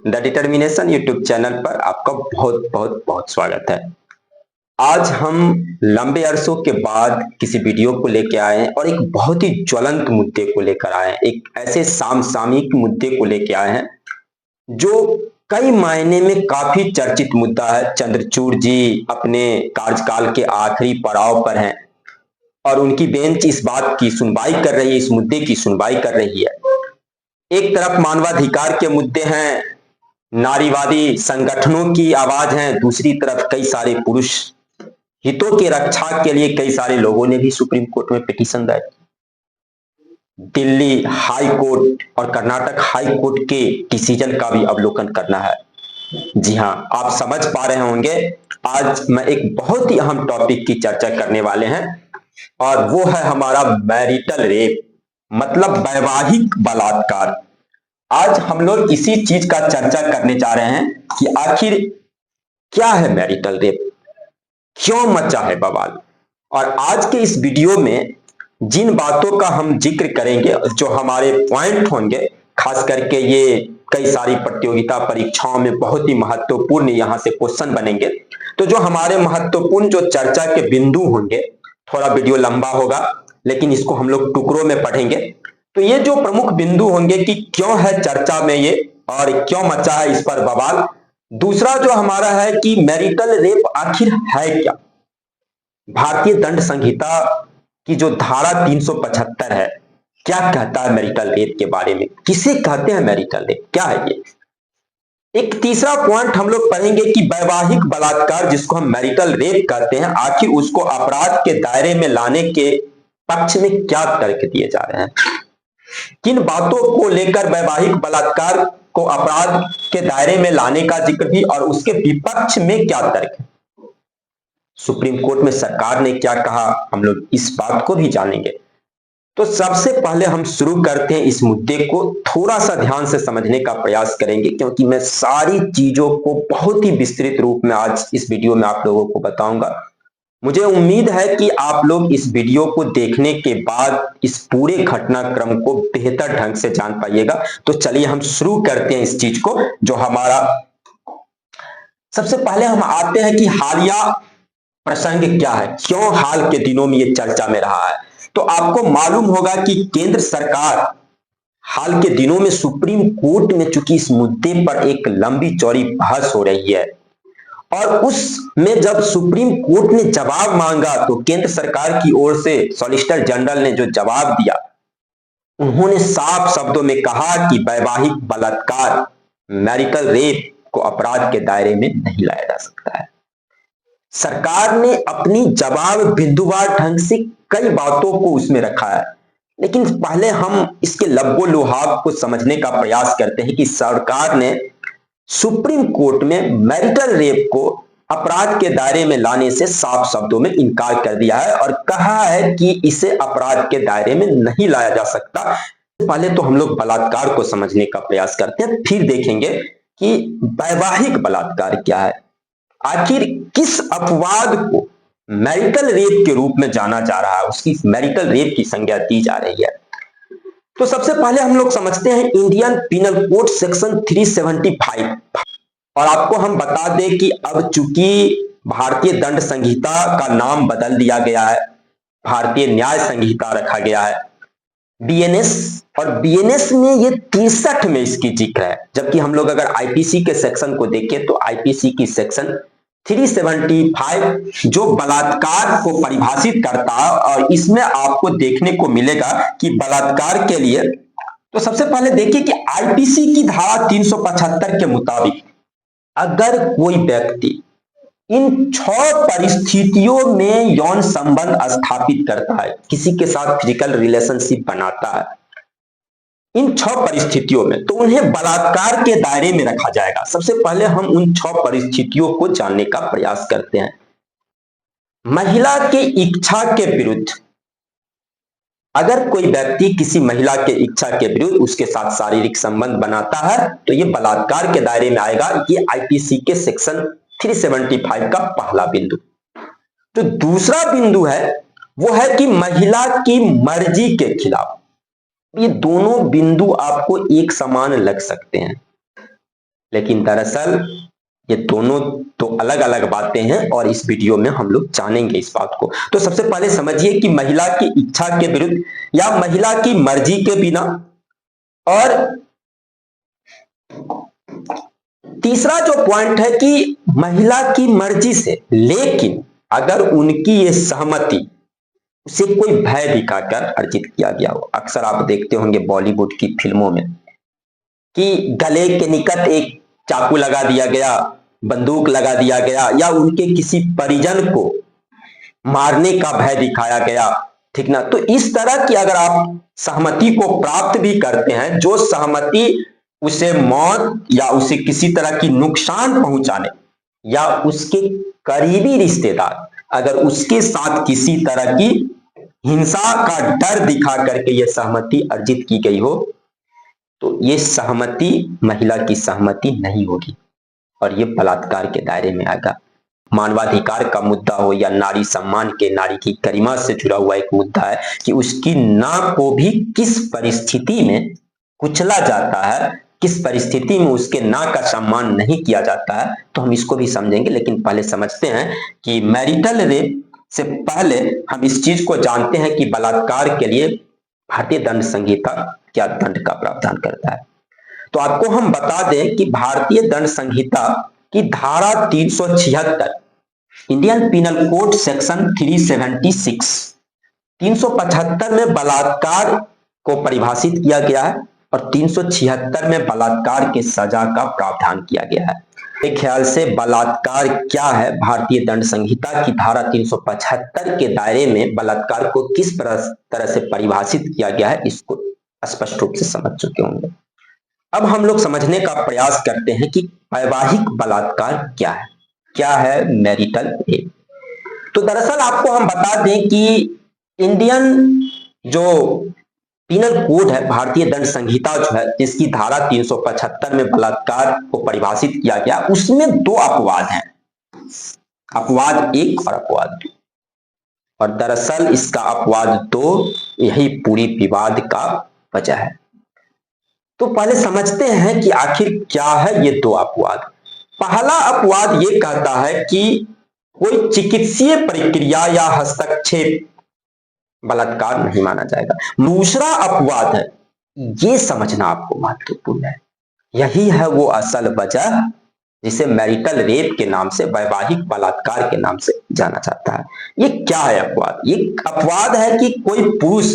The determination YouTube channel पर आपका बहुत बहुत बहुत स्वागत है। आज हम लंबे अरसों के बाद किसी वीडियो को लेकर आए हैं और एक बहुत ही ज्वलंत मुद्दे को लेकर आए हैं। एक ऐसे सामसामिक मुद्दे को लेकर आए हैं जो कई मायने में काफी चर्चित मुद्दा है। चंद्रचूड़ जी अपने कार्यकाल के आखिरी पड़ाव पर हैं और उनकी बेंच इस बात की सुनवाई कर रही है, इस मुद्दे की सुनवाई कर रही है। एक तरफ मानवाधिकार के मुद्दे हैं, नारीवादी संगठनों की आवाज है, दूसरी तरफ कई सारे पुरुष हितों की रक्षा के लिए कई सारे लोगों ने भी सुप्रीम कोर्ट में पिटीशन दायर की। दिल्ली हाई कोर्ट और कर्नाटक हाई कोर्ट के डिसीजन का भी अवलोकन करना है। जी हां, आप समझ पा रहे होंगे आज मैं एक बहुत ही अहम टॉपिक की चर्चा करने वाले हैं और वो है हमारा मैरिटल रेप, मतलब वैवाहिक बलात्कार। आज हम लोग इसी चीज का चर्चा करने जा रहे हैं कि आखिर क्या है मैरिटल रेप, क्यों मचा है बवाल। और आज के इस वीडियो में जिन बातों का हम जिक्र करेंगे, जो हमारे पॉइंट होंगे, खास करके ये कई सारी प्रतियोगिता परीक्षाओं में बहुत ही महत्वपूर्ण यहां से क्वेश्चन बनेंगे। तो जो हमारे महत्वपूर्ण जो चर्चा के बिंदु होंगे, थोड़ा वीडियो लंबा होगा लेकिन इसको हम लोग टुकड़ों में पढ़ेंगे। तो ये जो प्रमुख बिंदु होंगे कि क्यों है चर्चा में ये और क्यों मचा है इस पर बवाल। दूसरा जो हमारा है कि मैरिटल रेप आखिर है क्या। भारतीय दंड संहिता की जो धारा 375 है, क्या कहता है मैरिटल रेप के बारे में, किसे कहते हैं मैरिटल रेप, क्या है ये। एक तीसरा पॉइंट हम लोग पढ़ेंगे कि वैवाहिक बलात्कार जिसको हम मैरिटल रेप कहते हैं, आखिर उसको अपराध के दायरे में लाने के पक्ष में क्या तर्क दिए जा रहे हैं। किन बातों को लेकर वैवाहिक बलात्कार को अपराध के दायरे में लाने का जिक्र भी और उसके विपक्ष में क्या तर्क है। सुप्रीम कोर्ट में सरकार ने क्या कहा, हम लोग इस बात को भी जानेंगे। तो सबसे पहले हम शुरू करते हैं, इस मुद्दे को थोड़ा सा ध्यान से समझने का प्रयास करेंगे क्योंकि मैं सारी चीजों को बहुत ही विस्तृत रूप में आज इस वीडियो में आप लोगों को बताऊंगा। मुझे उम्मीद है कि आप लोग इस वीडियो को देखने के बाद इस पूरे घटनाक्रम को बेहतर ढंग से जान पाइएगा। तो चलिए हम शुरू करते हैं इस चीज को, जो हमारा सबसे पहले हम आते हैं कि हालिया प्रसंग क्या है, क्यों हाल के दिनों में ये चर्चा में रहा है। तो आपको मालूम होगा कि केंद्र सरकार हाल के दिनों में सुप्रीम कोर्ट में चूंकि इस मुद्दे पर एक लंबी चौड़ी बहस हो रही है और उसमें जब सुप्रीम कोर्ट ने जवाब मांगा तो केंद्र सरकार की ओर से सॉलिसिटर जनरल ने जो जवाब दिया, उन्होंने साफ शब्दों में कहा कि वैवाहिक बलात्कार मैरिटल रेप को अपराध के दायरे में नहीं लाया जा सकता है। सरकार ने अपनी जवाब बिंदुवार ढंग से कई बातों को उसमें रखा है, लेकिन पहले हम इसके लब्बो लुहाब को समझने का प्रयास करते हैं कि सरकार ने सुप्रीम कोर्ट में मैरिटल रेप को अपराध के दायरे में लाने से साफ शब्दों में इनकार कर दिया है और कहा है कि इसे अपराध के दायरे में नहीं लाया जा सकता। पहले तो हम लोग बलात्कार को समझने का प्रयास करते हैं, फिर देखेंगे कि वैवाहिक बलात्कार क्या है, आखिर किस अपवाद को मैरिटल रेप के रूप में जाना जा रहा है, उसकी मैरिटल रेप की संज्ञा दी जा रही है। तो सबसे पहले हम लोग समझते हैं इंडियन पिनल कोड सेक्शन 375। और आपको हम बता दें कि अब चूंकि भारतीय दंड संहिता का नाम बदल दिया गया है, भारतीय न्याय संहिता रखा गया है बीएनएस, और बीएनएस में ये 63 में इसकी जिक्र है। जबकि हम लोग अगर आईपीसी के सेक्शन को देखें तो आईपीसी की सेक्शन 375 जो बलात्कार को परिभाषित करता है और इसमें आपको देखने को मिलेगा कि बलात्कार के लिए, तो सबसे पहले देखिए कि आईपीसी की धारा 375 के मुताबिक अगर कोई व्यक्ति इन 6 परिस्थितियों में यौन संबंध स्थापित करता है, किसी के साथ फिजिकल रिलेशनशिप बनाता है, इन 6 परिस्थितियों में, तो उन्हें बलात्कार के दायरे में रखा जाएगा। सबसे पहले हम उन 6 परिस्थितियों को जानने का प्रयास करते हैं। महिला के इच्छा के विरुद्ध, अगर कोई व्यक्ति किसी महिला के इच्छा के विरुद्ध उसके साथ शारीरिक संबंध बनाता है तो ये बलात्कार के दायरे में आएगा। ये आईपीसी के सेक्शन 375 का पहला बिंदु। तो दूसरा बिंदु है वो है कि महिला की मर्जी के खिलाफ। ये दोनों बिंदु आपको एक समान लग सकते हैं, लेकिन दरअसल ये दोनों तो अलग अलग बातें हैं और इस वीडियो में हम लोग जानेंगे इस बात को। तो सबसे पहले समझिए कि महिला की इच्छा के विरुद्ध या महिला की मर्जी के बिना, और तीसरा जो पॉइंट है कि महिला की मर्जी से, लेकिन अगर उनकी ये सहमति उसे कोई भय दिखाकर अर्जित किया गया हो। अक्सर आप देखते होंगे बॉलीवुड की फिल्मों में कि गले के निकट एक चाकू लगा दिया गया, बंदूक लगा दिया गया, या उनके किसी परिजन को मारने का भय दिखाया गया, ठीक ना। तो इस तरह की अगर आप सहमति को प्राप्त भी करते हैं, जो सहमति उसे मौत या उसे किसी तरह की नुकसान पहुंचाने या उसके करीबी रिश्तेदार अगर उसके साथ किसी तरह की हिंसा का डर दिखा करके यह सहमति अर्जित की गई हो, तो ये सहमति महिला की सहमति नहीं होगी और ये बलात्कार के दायरे में आएगा। मानवाधिकार का मुद्दा हो या नारी सम्मान के, नारी की गरिमा से जुड़ा हुआ एक मुद्दा है कि उसकी नाक को भी किस परिस्थिति में कुचला जाता है, किस परिस्थिति में उसके नाक का सम्मान नहीं किया जाता है, तो हम इसको भी समझेंगे। लेकिन पहले समझते हैं कि मैरिटल रेप से पहले हम इस चीज को जानते हैं कि बलात्कार के लिए भारतीय दंड संहिता क्या दंड का प्रावधान करता है। तो आपको हम बता दें कि भारतीय दंड संहिता की धारा 376, इंडियन पिनल कोड सेक्शन 376, 375 में बलात्कार को परिभाषित किया गया है और 376 में बलात्कार के सजा का प्रावधान किया गया है। मेरे ख्याल से बलात्कार क्या है, भारतीय दंड संहिता की धारा 375 के दायरे में बलात्कार को किस तरह से परिभाषित किया गया है, इसको स्पष्ट रूप से समझ चुके होंगे। अब हम लोग समझने का प्रयास करते हैं कि वैवाहिक बलात्कार क्या है मैरिटल रेप। तो दरअसल आपको हम बता दें कि इंडियन जो पिनल कोड है, भारतीय दंड संहिता जो है, जिसकी धारा 375 में बलात्कार को परिभाषित किया गया, उसमें दो अपवाद हैं, अपवाद 1 और अपवाद 2। और दरअसल इसका अपवाद 2 यही पूरी विवाद का वजह है। तो पहले समझते हैं कि आखिर क्या है ये दो अपवाद। पहला अपवाद ये कहता है कि कोई चिकित्सीय प्रक्रिया या हस्तक्षेप बलात्कार नहीं माना जाएगा। दूसरा अपवाद है, ये समझना आपको महत्वपूर्ण है, यही है वो असल वजह जिसे मैरिटल रेप के नाम से, वैवाहिक बलात्कार के नाम से जाना जाता है। ये क्या है अपवाद? ये अपवाद है कि कोई पुरुष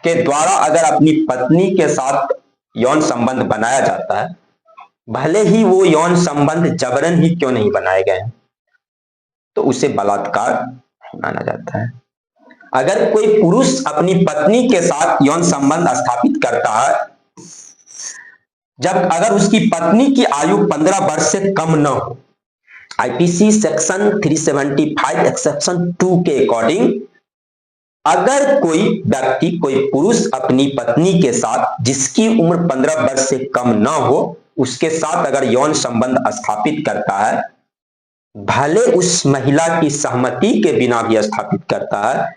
के द्वारा अगर अपनी पत्नी के साथ यौन संबंध बनाया जाता है, भले ही वो यौन संबंध जबरन ही क्यों नहीं बनाए गए, तो उसे बलात्कार माना जाता है। अगर कोई पुरुष अपनी पत्नी के साथ यौन संबंध स्थापित करता है, जब अगर उसकी पत्नी की आयु 15 वर्ष से कम न हो, आईपीसी सेक्शन 375 एक्सेप्शन 2 के अकॉर्डिंग, अगर कोई व्यक्ति, कोई पुरुष अपनी पत्नी के साथ जिसकी उम्र 15 वर्ष से कम न हो, उसके साथ अगर यौन संबंध स्थापित करता है, भले उस महिला की सहमति के बिना भी स्थापित करता है,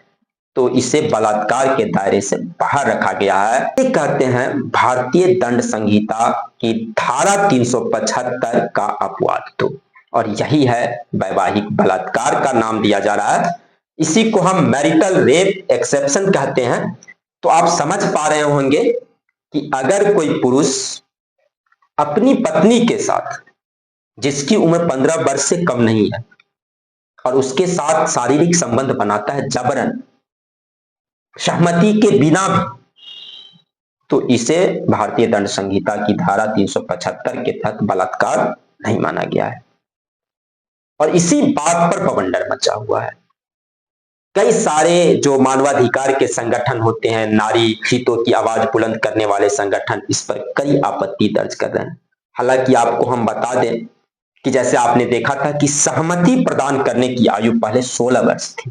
तो इसे बलात्कार के दायरे से बाहर रखा गया है। ये कहते हैं भारतीय दंड संहिता की धारा 375 का अपवाद 2, और यही है वैवाहिक बलात्कार का नाम दिया जा रहा है। इसी को हम मैरिटल रेप एक्सेप्शन कहते हैं। तो आप समझ पा रहे होंगे कि अगर कोई पुरुष अपनी पत्नी के साथ जिसकी उम्र 15 वर्ष से कम नहीं है और उसके साथ शारीरिक संबंध बनाता है जबरन, सहमति के बिना भी, तो इसे भारतीय दंड संहिता की धारा 375 के तहत बलात्कार नहीं माना गया है। और इसी बात पर बवंडर मचा हुआ है। कई सारे जो मानवाधिकार के संगठन होते हैं, नारी हितों की आवाज बुलंद करने वाले संगठन, इस पर कई आपत्ति दर्ज कर रहे हैं। हालांकि आपको हम बता दें कि जैसे आपने देखा था कि सहमति प्रदान करने की आयु पहले 16 वर्ष थी,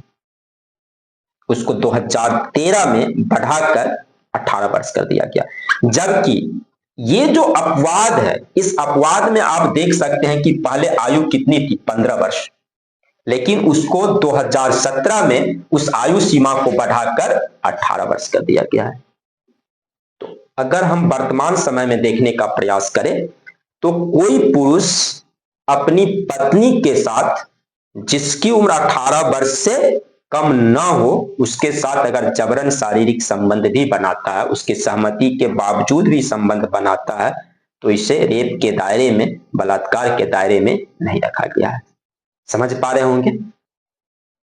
उसको 2013 में बढ़ाकर 18 वर्ष कर दिया गया। जबकि ये जो अपवाद है, इस अपवाद में आप देख सकते हैं कि पहले आयु कितनी थी, 15 वर्ष, लेकिन उसको 2017 में उस आयु सीमा को बढ़ाकर 18 वर्ष कर दिया गया है। तो अगर हम वर्तमान समय में देखने का प्रयास करें तो कोई पुरुष अपनी पत्नी के साथ जिसकी उम्र 18 वर्ष से कम ना हो उसके साथ अगर जबरन शारीरिक संबंध भी बनाता है, उसकी सहमति के बावजूद भी संबंध बनाता है, तो इसे रेप के दायरे में, बलात्कार के दायरे में नहीं रखा गया है। समझ पा रहे होंगे।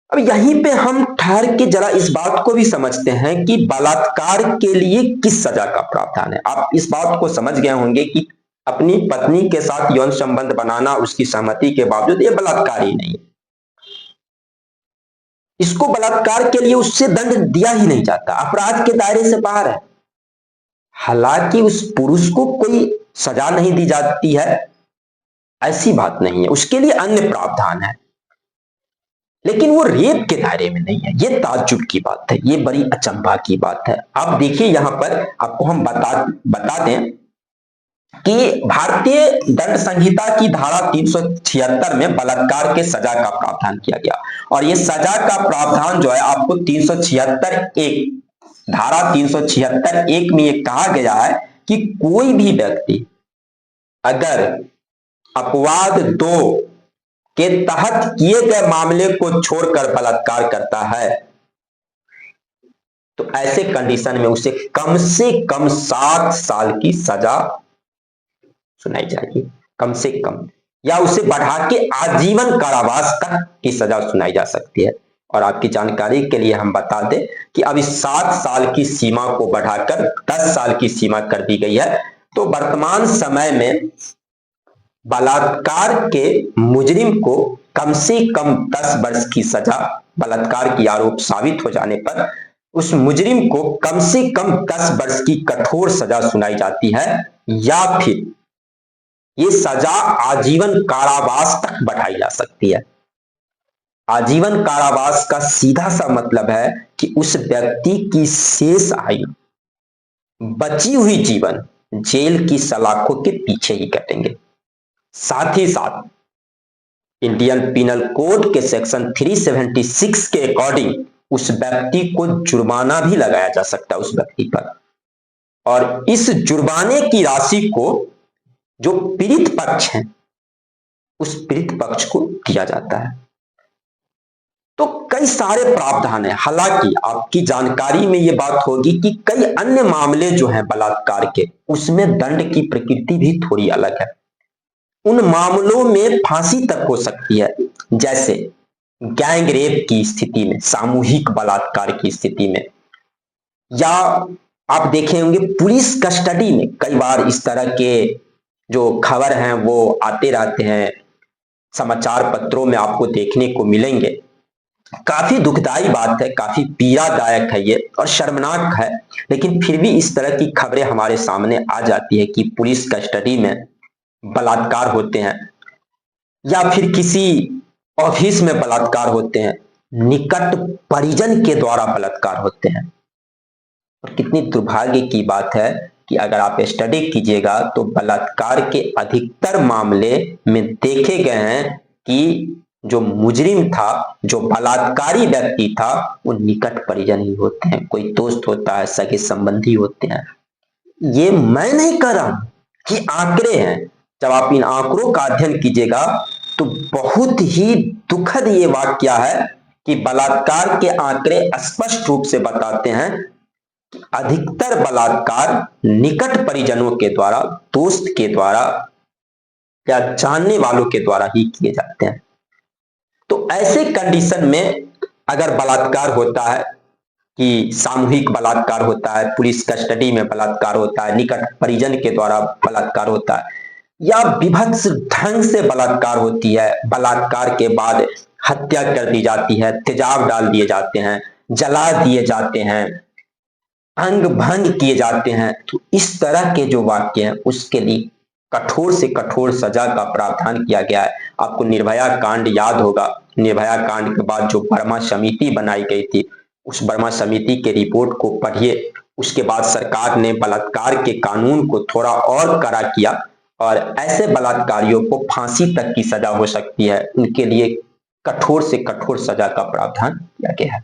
अब यहीं पे हम ठहर के जरा इस बात को भी समझते हैं कि बलात्कार के लिए किस सजा का प्रावधान है। आप इस बात को समझ गए होंगे कि अपनी पत्नी के साथ यौन संबंध बनाना उसकी सहमति के बावजूद ये बलात्कार ही नहीं है। इसको बलात्कार के लिए उससे दंड दिया ही नहीं जाता, अपराध के दायरे से बाहर है। हालांकि उस पुरुष को कोई सजा नहीं दी जाती है, ऐसी बात नहीं है, उसके लिए अन्य प्रावधान है, लेकिन वो रेप के दायरे में नहीं है। ये ताज्जुब की बात है, ये बड़ी अचंभा की बात है। अब देखिए यहां पर आपको हम बता दें कि भारतीय दंड संहिता की धारा 376 में बलात्कार के सजा का प्रावधान किया गया, और ये सजा का प्रावधान जो है आपको 376(1) धारा 376(1) में ये कहा गया है कि कोई भी व्यक्ति अगर अपवाद 2 के तहत किए गए मामले को छोड़कर बलात्कार करता है तो ऐसे कंडीशन में उसे कम से कम 7 साल की सजा सुनाई जाएगी, कम से कम, या उसे बढ़ा के आजीवन कारावास तक की सजा सुनाई जा सकती है। और आपकी जानकारी के लिए हम बता दें कि अब इस 7 साल की सीमा को बढ़ाकर 10 साल की सीमा कर दी गई है। तो वर्तमान समय में बलात्कार के मुजरिम को कम से कम 10 वर्ष की सजा, बलात्कार की आरोप साबित हो जाने पर उस मुजरिम को कम से कम 10 वर्ष की कठोर सजा सुनाई जाती है, या फिर ये सजा आजीवन कारावास तक बढ़ाई जा सकती है। आजीवन कारावास का सीधा सा मतलब है कि उस व्यक्ति की शेष आयु, बची हुई जीवन जेल की सलाखों के पीछे ही कटेंगे। साथ ही साथ इंडियन पिनल कोड के सेक्शन 376 के अकॉर्डिंग उस व्यक्ति को जुर्माना भी लगाया जा सकता है उस व्यक्ति पर, और इस जुर्माने की राशि को जो पीड़ित पक्ष है उस पीड़ित पक्ष को दिया जाता है। तो कई सारे प्रावधान है। हालांकि आपकी जानकारी में यह बात होगी कि कई अन्य मामले जो हैं बलात्कार के, उसमें दंड की प्रकृति भी थोड़ी अलग है। उन मामलों में फांसी तक हो सकती है, जैसे गैंग रेप की स्थिति में, सामूहिक बलात्कार की स्थिति में, या आप देखे होंगे पुलिस कस्टडी में कई बार इस तरह के जो खबर हैं वो आते रहते हैं, समाचार पत्रों में आपको देखने को मिलेंगे। काफी दुखदाई बात है, काफी पीड़ादायक है ये और शर्मनाक है, लेकिन फिर भी इस तरह की खबरें हमारे सामने आ जाती है कि पुलिस कस्टडी में बलात्कार होते हैं, या फिर किसी ऑफिस में बलात्कार होते हैं, निकट परिजन के द्वारा बलात्कार होते हैं। और कितनी दुर्भाग्य की बात है कि अगर आप स्टडी कीजिएगा तो बलात्कार के अधिकतर मामले में देखे गए हैं कि जो मुजरिम था, जो बलात्कारी व्यक्ति था, वो निकट परिजन ही होते हैं, कोई दोस्त होता है, सगे संबंधी होते हैं। ये मैं नहीं कर रहा हूं, ये आंकड़े हैं। जब आप इन आंकड़ों का अध्ययन कीजिएगा तो बहुत ही दुखद ये वाकया है कि बलात्कार के आंकड़े स्पष्ट रूप से बताते हैं कि अधिकतर बलात्कार निकट परिजनों के द्वारा, दोस्त के द्वारा या जानने वालों के द्वारा ही किए जाते हैं। तो ऐसे कंडीशन में अगर बलात्कार होता है कि सामूहिक बलात्कार होता है, पुलिस कस्टडी में बलात्कार होता है, निकट परिजन के द्वारा बलात्कार होता है, या विभत्स ढंग से बलात्कार होती है, बलात्कार के बाद हत्या कर दी जाती है, तेजाब डाल दिए जाते हैं, जला दिए जाते हैं, अंग भंग किए जाते हैं, तो इस तरह के जो वाक्य हैं उसके लिए कठोर से कठोर सजा का प्रावधान किया गया है। आपको निर्भया कांड याद होगा। निर्भया कांड के बाद जो वर्मा समिति बनाई गई थी, उस वर्मा समिति के रिपोर्ट को पढ़िए। उसके बाद सरकार ने बलात्कार के कानून को थोड़ा और कड़ा किया और ऐसे बलात्कारियों को फांसी तक की सजा हो सकती है, उनके लिए कठोर से कठोर सजा का प्रावधान किया गया है।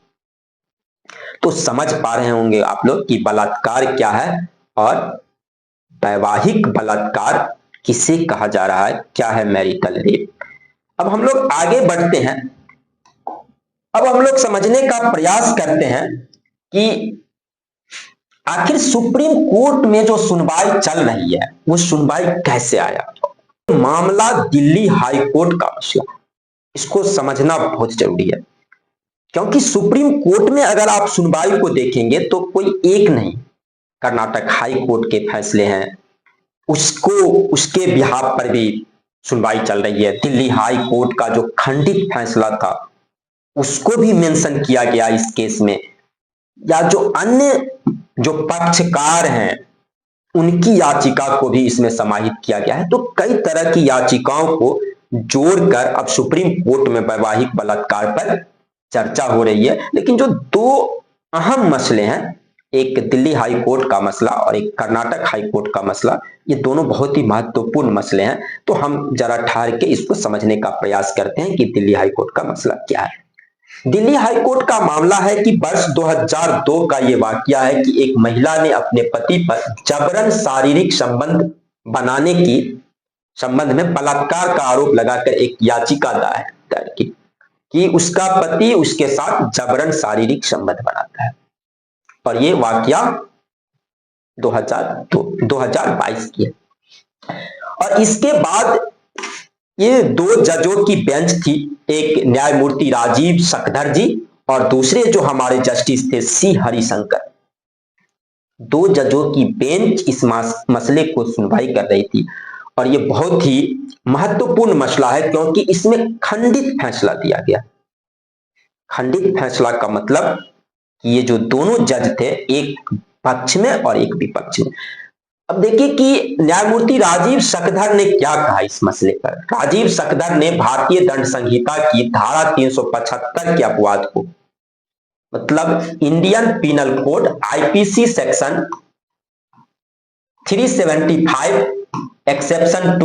तो समझ पा रहे होंगे आप लोग कि बलात्कार क्या है और वैवाहिक बलात्कार किसे कहा जा रहा है, क्या है मैरिटल रेप। अब हम लोग आगे बढ़ते हैं। अब हम लोग समझने का प्रयास करते हैं कि आखिर सुप्रीम कोर्ट में जो सुनवाई चल रही है वो सुनवाई कैसे आया। मामला दिल्ली हाई कोर्ट का मसला, इसको समझना बहुत जरूरी है, क्योंकि सुप्रीम कोर्ट में अगर आप सुनवाई को देखेंगे तो कोई एक नहीं, कर्नाटक हाई कोर्ट के फैसले हैं, उसको उसके बिहाफ पर भी सुनवाई चल रही है। दिल्ली हाई कोर्ट का जो खंडित फैसला था उसको भी मेंशन किया गया इस केस में, या जो अन्य जो पक्षकार हैं उनकी याचिका को भी इसमें समाहित किया गया है। तो कई तरह की याचिकाओं को जोड़कर अब सुप्रीम कोर्ट में वैवाहिक बलात्कार पर चर्चा हो रही है। लेकिन जो दो अहम मसले हैं, एक दिल्ली हाई कोर्ट का मसला और एक कर्नाटक हाई कोर्ट का मसला, ये दोनों बहुत ही महत्वपूर्ण मसले हैं। तो हम जरा ठहर के इसको समझने का प्रयास करते हैं कि दिल्ली हाई कोर्ट का मसला क्या है। दिल्ली हाई कोर्ट का मामला है कि वर्ष 2002 का ये वाकया है कि एक महिला ने अपने पति पर जबरन शारीरिक संबंध बनाने की संबंध में बलात्कार का आरोप लगाकर एक याचिका दायर की कि उसका पति उसके साथ जबरन शारीरिक संबंध बनाता है। और ये वाकया 2022 की है। और इसके बाद ये दो जजों की बेंच थी, एक न्यायमूर्ति राजीव सकधर जी और दूसरे जो हमारे जस्टिस थे सी हरिशंकर। दो जजों की बेंच इस मसले को सुनवाई कर रही थी और ये बहुत ही महत्वपूर्ण मसला है, क्योंकि इसमें खंडित फैसला दिया गया। खंडित फैसला का मतलब कि ये जो दोनों जज थे, एक पक्ष में और एक विपक्ष में। अब देखिए कि न्यायमूर्ति राजीव सकधर ने क्या कहा इस मसले पर। राजीव सकधर ने भारतीय दंड संहिता की धारा 375 के अपवाद को, मतलब Indian penal code IPC section 375 exception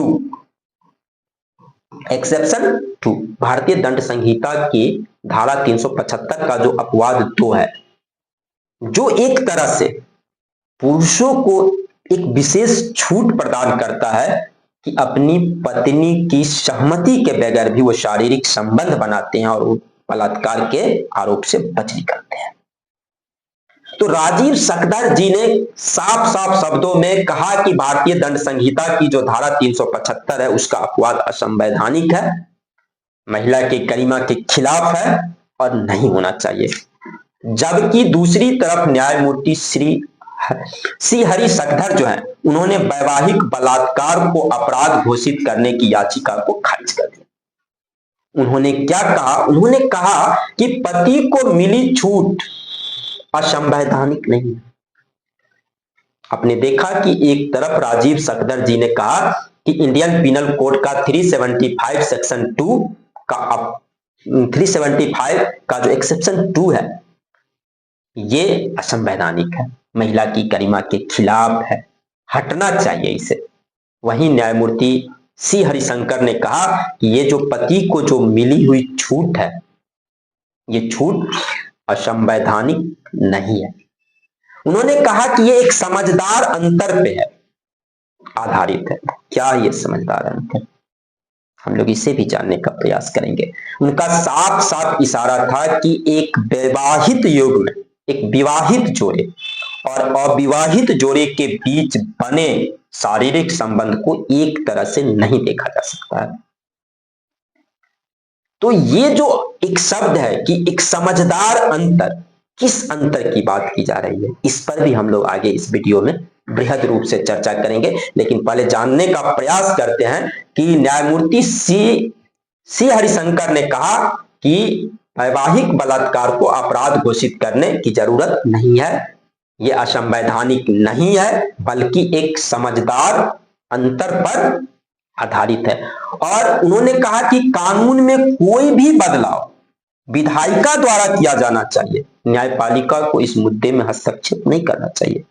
2 भारतीय दंड संहिता की धारा 375 का जो अपवाद 2 है, जो एक तरह से पुरुषों को एक विशेष छूट प्रदान करता है कि अपनी पत्नी की सहमति के बगैर भी वो शारीरिक संबंध बनाते हैं और वो बलात्कार के आरोप से बच निकलते हैं। तो राजीव सकधर जी ने साफ साफ शब्दों में कहा कि भारतीय दंड संहिता की जो धारा 375 है उसका अपवाद असंवैधानिक है, महिला की गरिमा के खिलाफ है और नहीं होना चाहिए। जबकि दूसरी तरफ न्यायमूर्ति सी हरिशंकर जो है, उन्होंने वैवाहिक बलात्कार को अपराध घोषित करने की याचिका को खारिज कर दिया। उन्होंने क्या कहा? उन्होंने कहा कि पति को मिली छूट असंवैधानिक नहीं है। आपने देखा कि एक तरफ राजीव सकधर जी ने कहा कि इंडियन पिनल कोड का 375 सेक्शन 2 का 375 का जो एक्सेप्शन 2 है ये असंवैधानिक है, महिला की गरिमा के खिलाफ है, हटना चाहिए इसे। वहीं न्यायमूर्ति सी हरिशंकर ने कहा कि ये जो पति को जो मिली हुई छूट है, ये छूट असंवैधानिक नहीं है। उन्होंने कहा कि ये एक समझदार अंतर पे है आधारित है। क्या ये समझदार अंतर? हम लोग इसे भी जानने का प्रयास करेंगे। उनका साफ साफ इशारा था कि एक वैवाहित युग में एक विवाहित जोड़े और अविवाहित जोड़े के बीच बने शारीरिक संबंध को एक तरह से नहीं देखा जा सकता है। तो ये जो एक शब्द है कि एक समझदार अंतर, किस अंतर की बात की जा रही है, इस पर भी हम लोग आगे इस वीडियो में बृहद रूप से चर्चा करेंगे। लेकिन पहले जानने का प्रयास करते हैं कि न्यायमूर्ति सी हरिशंकर ने कहा कि वैवाहिक बलात्कार को अपराध घोषित करने की जरूरत नहीं है, यह असंवैधानिक नहीं है, बल्कि एक समझदार अंतर पर आधारित है। और उन्होंने कहा कि कानून में कोई भी बदलाव विधायिका द्वारा किया जाना चाहिए, न्यायपालिका को इस मुद्दे में हस्तक्षेप नहीं करना चाहिए।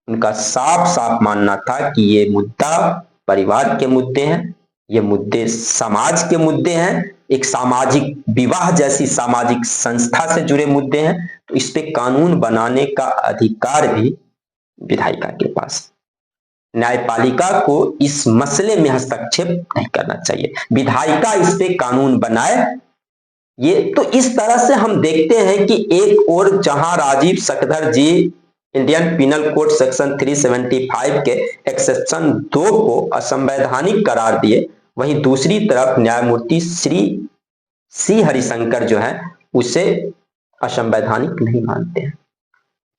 उनका साफ साफ मानना था कि ये मुद्दा परिवार के मुद्दे हैं, ये मुद्दे समाज के मुद्दे हैं, एक सामाजिक विवाह जैसी सामाजिक संस्था से जुड़े मुद्दे हैं। तो इस पे कानून बनाने का अधिकार भी विधायिका के पास। न्यायपालिका को इस मसले में हस्तक्षेप नहीं करना चाहिए, विधायिका इस पे कानून बनाए। ये तो इस तरह से हम देखते हैं कि एक और जहां राजीव सकधर जी इंडियन पिनल कोड सेक्शन 375 के एक्सेप्शन 2 को असंवैधानिक करार दिए, वहीं दूसरी तरफ न्यायमूर्ति श्री सी हरिशंकर जो है उसे असंवैधानिक नहीं मानते हैं।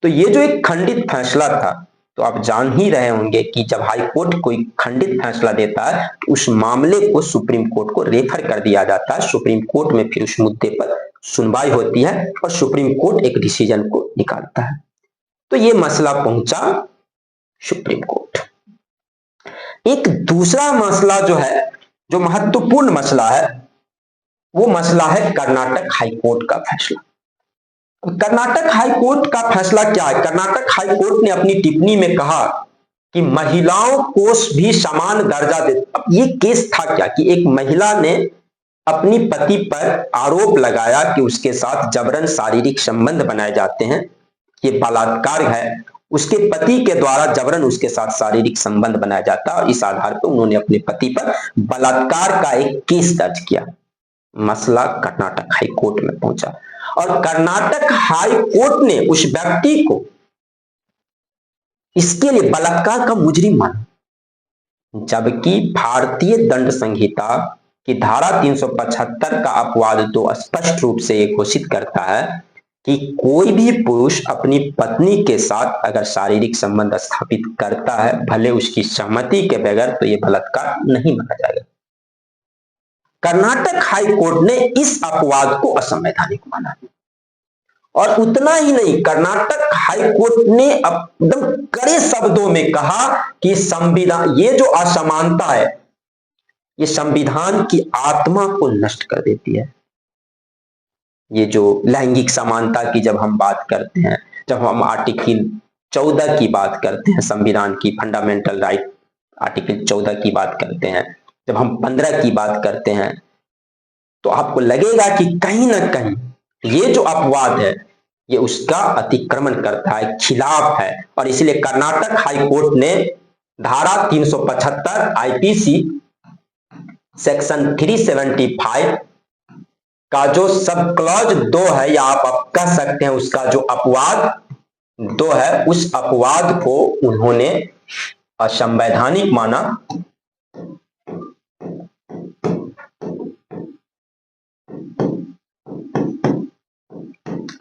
तो ये जो एक खंडित फैसला था, तो आप जान ही रहे होंगे कि जब हाई कोर्ट कोई खंडित फैसला देता है तो उस मामले को सुप्रीम कोर्ट को रेफर कर दिया जाता है। सुप्रीम कोर्ट में फिर उस मुद्दे पर सुनवाई होती है और सुप्रीम कोर्ट एक डिसीजन को निकालता है। तो ये मसला पहुंचा सुप्रीम कोर्ट। एक दूसरा मसला जो है, जो महत्वपूर्ण मसला है, वो मसला है कर्नाटक हाई कोर्ट का फैसला। कर्नाटक हाई कोर्ट का फैसला क्या है? कर्नाटक हाई कोर्ट ने अपनी टिप्पणी में कहा कि महिलाओं को भी समान दर्जा दे। अब ये केस था क्या कि एक महिला ने अपनी पति पर आरोप लगाया कि उसके साथ जबरन शारीरिक संबंध बनाए जाते हैं, ये बलात्कार है। उसके पति के द्वारा जबरन उसके साथ शारीरिक संबंध बनाया जाता है और इस आधार पर उन्होंने अपने पति पर बलात्कार का एक केस दर्ज किया। मसला कर्नाटक हाई कोर्ट में पहुंचा और कर्नाटक हाई कोर्ट ने उस व्यक्ति को इसके लिए बलात्कार का मुजरिम माना, जबकि भारतीय दंड संहिता की धारा 375 का अपवाद तो स्पष्ट रूप से ये घोषित करता है कि कोई भी पुरुष अपनी पत्नी के साथ अगर शारीरिक संबंध स्थापित करता है, भले उसकी सहमति के बगैर, तो ये बलात्कार नहीं माना जाएगा। कर्नाटक हाई कोर्ट ने इस अपवाद को असंवैधानिक माना और उतना ही नहीं, कर्नाटक हाई कोर्ट ने एकदम कड़े शब्दों में कहा कि संविधान, ये जो असमानता है, ये संविधान की आत्मा को नष्ट कर देती है। ये जो लैंगिक समानता की जब हम बात करते हैं, जब हम आर्टिकल 14 की बात करते हैं, संविधान की फंडामेंटल राइट आर्टिकल 14 की बात करते हैं, जब हम 15 की बात करते हैं, तो आपको लगेगा कि कहीं ना कहीं ये जो अपवाद है ये उसका अतिक्रमण करता है, खिलाफ है। और इसलिए कर्नाटक हाई कोर्ट ने धारा 375 आईपीसी सेक्शन 375 का जो सब क्लॉज 2 है, या आप कह सकते हैं उसका जो अपवाद 2 है, उस अपवाद को उन्होंने असंवैधानिक माना।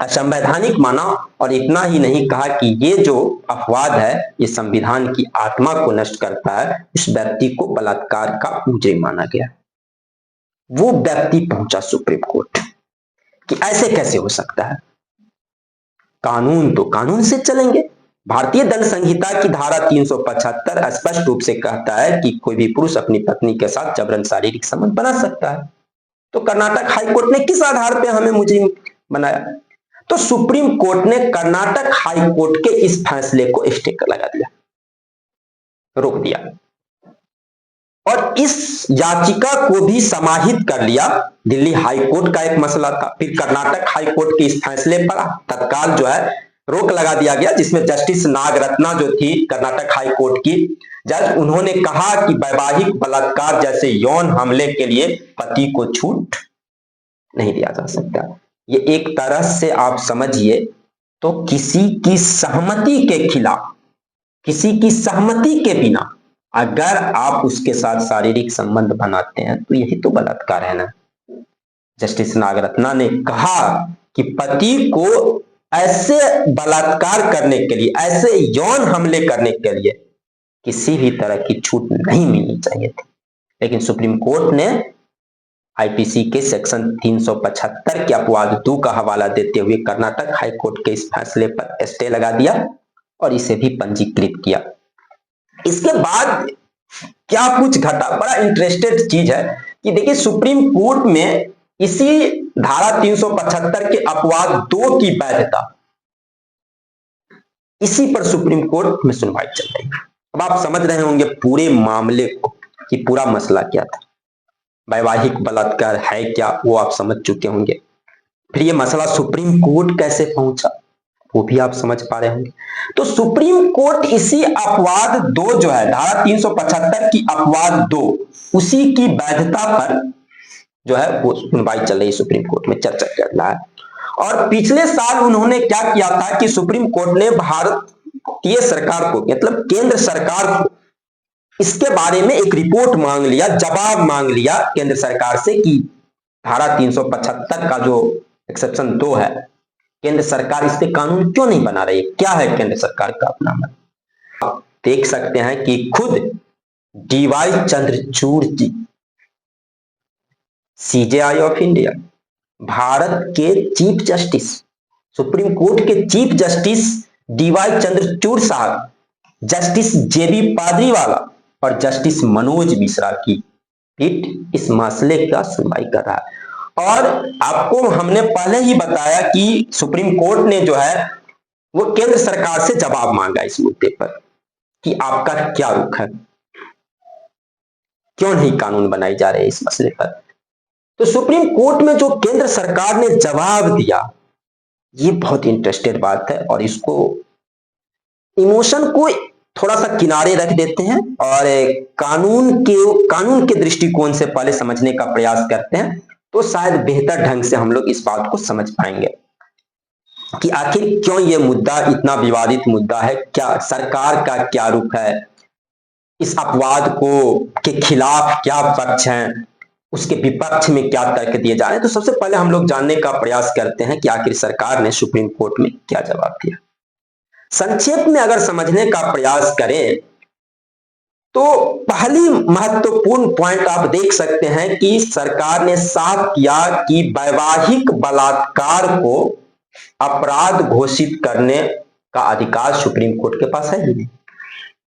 असंवैधानिक माना और इतना ही नहीं, कहा कि ये जो अपवाद है ये संविधान की आत्मा को नष्ट करता है, इस व्यक्ति को बलात्कार का मुजरिम माना गया। वो व्यक्ति पहुंचा सुप्रीम कोर्ट कि ऐसे कैसे हो सकता है, कानून तो कानून से चलेंगे। भारतीय दंड संहिता की धारा 375 स्पष्ट रूप से कहता है कि कोई भी पुरुष अपनी पत्नी के साथ जबरन शारीरिक संबंध बना सकता है। तो कर्नाटक हाई कोर्ट ने किस आधार पर हमें मुजरिम बनाया? तो सुप्रीम कोर्ट ने कर्नाटक हाई कोर्ट के इस फैसले को स्टे लगा दिया, रोक दिया और इस याचिका को भी समाहित कर लिया। दिल्ली हाई कोर्ट का एक मसला था, फिर कर्नाटक हाई कोर्ट के इस फैसले पर तत्काल जो है रोक लगा दिया गया, जिसमें जस्टिस नागरत्ना जो थी कर्नाटक हाई कोर्ट की जज, उन्होंने कहा कि वैवाहिक बलात्कार जैसे यौन हमले के लिए पति को छूट नहीं दिया जा सकता। ये एक तरह से आप समझिए तो किसी की सहमति के खिलाफ, किसी की सहमति के बिना अगर आप उसके साथ शारीरिक संबंध बनाते हैं तो यही तो बलात्कार है ना। जस्टिस नागरत्ना ने कहा कि पति को ऐसे बलात्कार करने के लिए, ऐसे यौन हमले करने के लिए किसी भी तरह की छूट नहीं मिलनी चाहिए थी। लेकिन सुप्रीम कोर्ट ने आईपीसी के सेक्शन 375 के अपवाद 2 का हवाला देते हुए कर्नाटक हाई कोर्ट के इस फैसले पर स्टे लगा दिया और इसे भी पंजीकृत किया। इसके बाद क्या कुछ घटा, बड़ा इंटरेस्टेड चीज है कि देखिए सुप्रीम कोर्ट में इसी धारा 375 के अपवाद 2 की वैधता, इसी पर सुप्रीम कोर्ट में सुनवाई चल रही है। अब आप समझ रहे होंगे पूरे मामले को कि पूरा मसला क्या था, वैवाहिक बलात्कार है क्या, वो आप समझ चुके होंगे। फिर ये मसला सुप्रीम कोर्ट कैसे पहुंचा, वो भी आप समझ पा रहे होंगे। तो सुप्रीम कोर्ट इसी अपवाद 2 जो है, धारा 375 की अपवाद 2, उसी की वैधता पर जो है वो सुनवाई चल रही, सुप्रीम कोर्ट में चर्चा चल रहा है। और पिछले साल उन्होंने क्या किया था कि सुप्रीम कोर्ट ने भारतीय सरकार को, मतलब केंद्र सरकार को, इसके बारे में एक रिपोर्ट मांग लिया, जवाब मांग लिया केंद्र सरकार से कि धारा 375 का जो एक्सेप्शन 2 है, केंद्र सरकार इस पे कानून क्यों नहीं बना रही है, क्या है केंद्र सरकार का अपना मत। आप देख सकते हैं कि खुद DY Chandrachud ji, CJI of India, भारत के चीफ जस्टिस, सुप्रीम कोर्ट के चीफ जस्टिस डीवाई चंद्रचूड़ साहब, जस्टिस जेबी पादरीवाला और जस्टिस मनोज मिश्रा की पीठ इस मसले का सुनवाई कर रहा है। और आपको हमने पहले ही बताया कि सुप्रीम कोर्ट ने जो है वो केंद्र सरकार से जवाब मांगा इस मुद्दे पर कि आपका क्या रुख है, क्यों नहीं कानून बनाए जा रहे इस मसले पर। तो सुप्रीम कोर्ट में जो केंद्र सरकार ने जवाब दिया, ये बहुत इंटरेस्टेड बात है और इसको इमोशन को थोड़ा सा किनारे रख देते हैं और कानून के दृष्टिकोण से पहले समझने का प्रयास करते हैं, तो शायद बेहतर ढंग से हम लोग इस बात को समझ पाएंगे कि आखिर क्यों ये मुद्दा इतना विवादित मुद्दा है, क्या सरकार का क्या रुख है, इस अपवाद को के खिलाफ क्या पक्ष हैं, उसके विपक्ष में क्या तर्क दिए जा रहे हैं। तो सबसे पहले हम लोग जानने का प्रयास करते हैं कि आखिर सरकार ने सुप्रीम कोर्ट में क्या जवाब दिया। संक्षेप में अगर समझने का प्रयास करें तो पहली महत्वपूर्ण पॉइंट आप देख सकते हैं कि सरकार ने साफ किया कि वैवाहिक बलात्कार को अपराध घोषित करने का अधिकार सुप्रीम कोर्ट के पास है ही नहीं।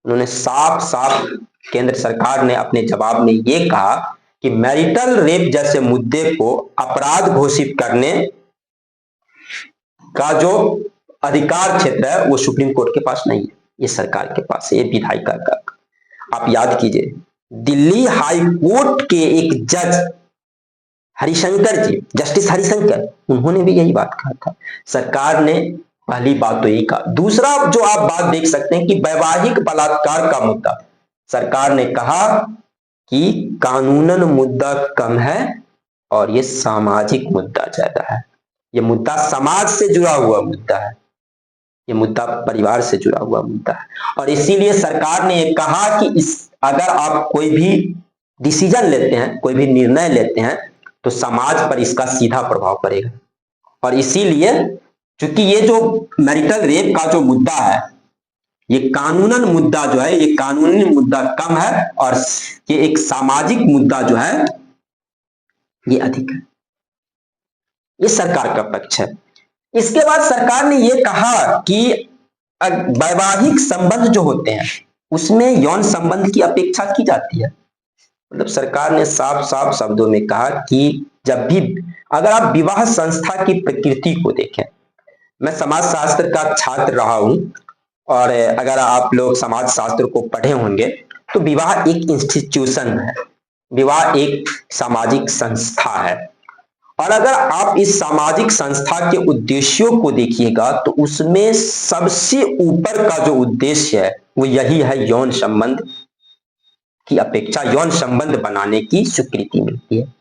उन्होंने साफ साफ केंद्र सरकार ने अपने जवाब में यह कहा कि मैरिटल रेप जैसे मुद्दे को अपराध घोषित करने का जो अधिकार क्षेत्र है वो सुप्रीम कोर्ट के पास नहीं है, ये सरकार के पास है, ये विधायिका का। आप याद कीजिए, दिल्ली हाई कोर्ट के एक जज हरिशंकर जी, जस्टिस हरिशंकर, उन्होंने भी यही बात कहा था। सरकार ने पहली बात तो यही कहा। दूसरा जो आप बात देख सकते हैं कि वैवाहिक बलात्कार का मुद्दा, सरकार ने कहा कि कानूनन मुद्दा कम है और ये सामाजिक मुद्दा ज्यादा है। ये मुद्दा समाज से जुड़ा हुआ मुद्दा है, ये मुद्दा परिवार से जुड़ा हुआ मुद्दा है और इसीलिए सरकार ने ये कहा कि अगर आप कोई भी डिसीजन लेते हैं, कोई भी निर्णय लेते हैं, तो समाज पर इसका सीधा प्रभाव पड़ेगा। और इसीलिए चूंकि ये जो मैरिटल रेप का जो मुद्दा है, ये कानूनन मुद्दा जो है, ये कानूनी मुद्दा कम है और ये एक सामाजिक मुद्दा जो है ये अधिक है। ये सरकार का पक्ष है। इसके बाद सरकार ने ये कहा कि वैवाहिक संबंध जो होते हैं उसमें यौन संबंध की अपेक्षा की जाती है। मतलब सरकार ने साफ साफ शब्दों में कहा कि जब भी अगर आप विवाह संस्था की प्रकृति को देखें, मैं समाज शास्त्र का छात्र रहा हूं और अगर आप लोग समाज शास्त्र को पढ़े होंगे तो विवाह एक इंस्टीट्यूशन है, विवाह एक सामाजिक संस्था है। और अगर आप इस सामाजिक संस्था के उद्देश्यों को देखिएगा तो उसमें सबसे ऊपर का जो उद्देश्य है वो यही है, यौन संबंध की अपेक्षा यौन संबंध बनाने की स्वीकृति मिलती है।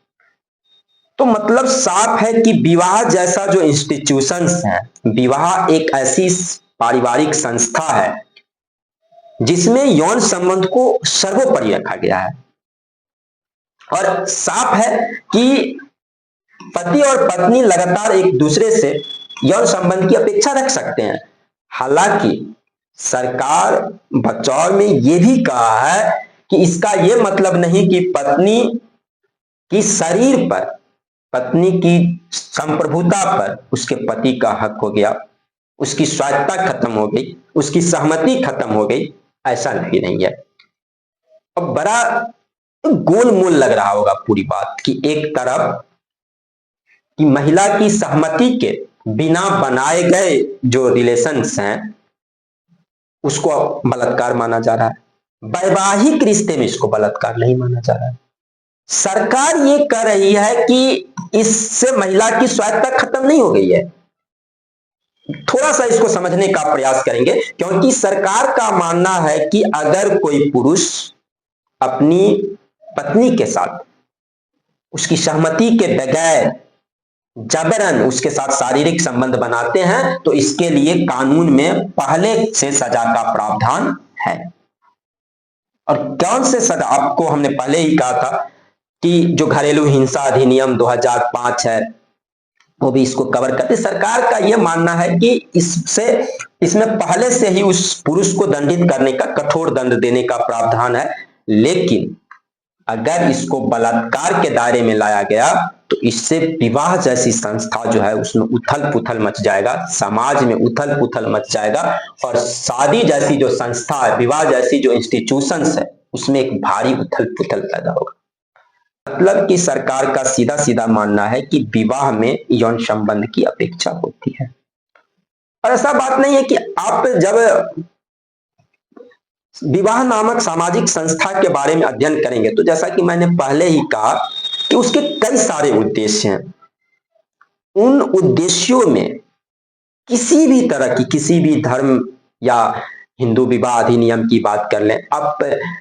तो मतलब साफ है कि विवाह जैसा जो इंस्टीट्यूशंस है, विवाह एक ऐसी पारिवारिक संस्था है जिसमें यौन संबंध को सर्वोपरि रखा गया है। और साफ है कि पति और पत्नी लगातार एक दूसरे से यौन संबंध की अपेक्षा रख सकते हैं। हालांकि सरकार बचाव में यह भी कहा है कि इसका यह मतलब नहीं कि पत्नी की शरीर पर, पत्नी की संप्रभुता पर उसके पति का हक हो गया, उसकी स्वायत्तता खत्म हो गई, उसकी सहमति खत्म हो गई, ऐसा नहीं है। अब बड़ा गोलमोल लग रहा होगा पूरी बात कि एक तरफ कि महिला की सहमति के बिना बनाए गए जो रिलेशंस हैं उसको बलात्कार माना जा रहा है, वैवाहिक रिश्ते में इसको बलात्कार नहीं माना जा रहा है। सरकार ये कह रही है कि इससे महिला की स्वायत्तता खत्म नहीं हो गई है, थोड़ा सा इसको समझने का प्रयास करेंगे, क्योंकि सरकार का मानना है कि अगर कोई पुरुष अपनी पत्नी के साथ उसकी सहमति के बगैर जबरन उसके साथ शारीरिक संबंध बनाते हैं तो इसके लिए कानून में पहले से सजा का प्रावधान है। और कौन से सजा, आपको हमने पहले ही कहा था कि जो घरेलू हिंसा अधिनियम 2005 है वो भी इसको कवर करते। सरकार का यह मानना है कि इसमें पहले से ही उस पुरुष को दंडित करने का, कठोर दंड देने का प्रावधान है। लेकिन अगर इसको बलात्कार के दायरे में लाया गया तो इससे विवाह जैसी संस्था जो है उसमें उथल पुथल मच जाएगा, समाज में उथल पुथल मच जाएगा और शादी जैसी जो संस्था है, विवाह जैसी जो इंस्टीट्यूशंस है उसमें एक भारी उथल पुथल पैदा होगा। मतलब कि सरकार का सीधा सीधा मानना है कि विवाह में यौन संबंध की अपेक्षा होती है। और ऐसा बात नहीं है कि आप जब विवाह नामक सामाजिक संस्था के बारे में अध्ययन करेंगे तो जैसा कि मैंने पहले ही कहा कि उसके कई सारे उद्देश्य हैं। उन उद्देश्यों में किसी भी तरह की, किसी भी धर्म या हिंदू विवाह अधिनियम की बात कर लें, आप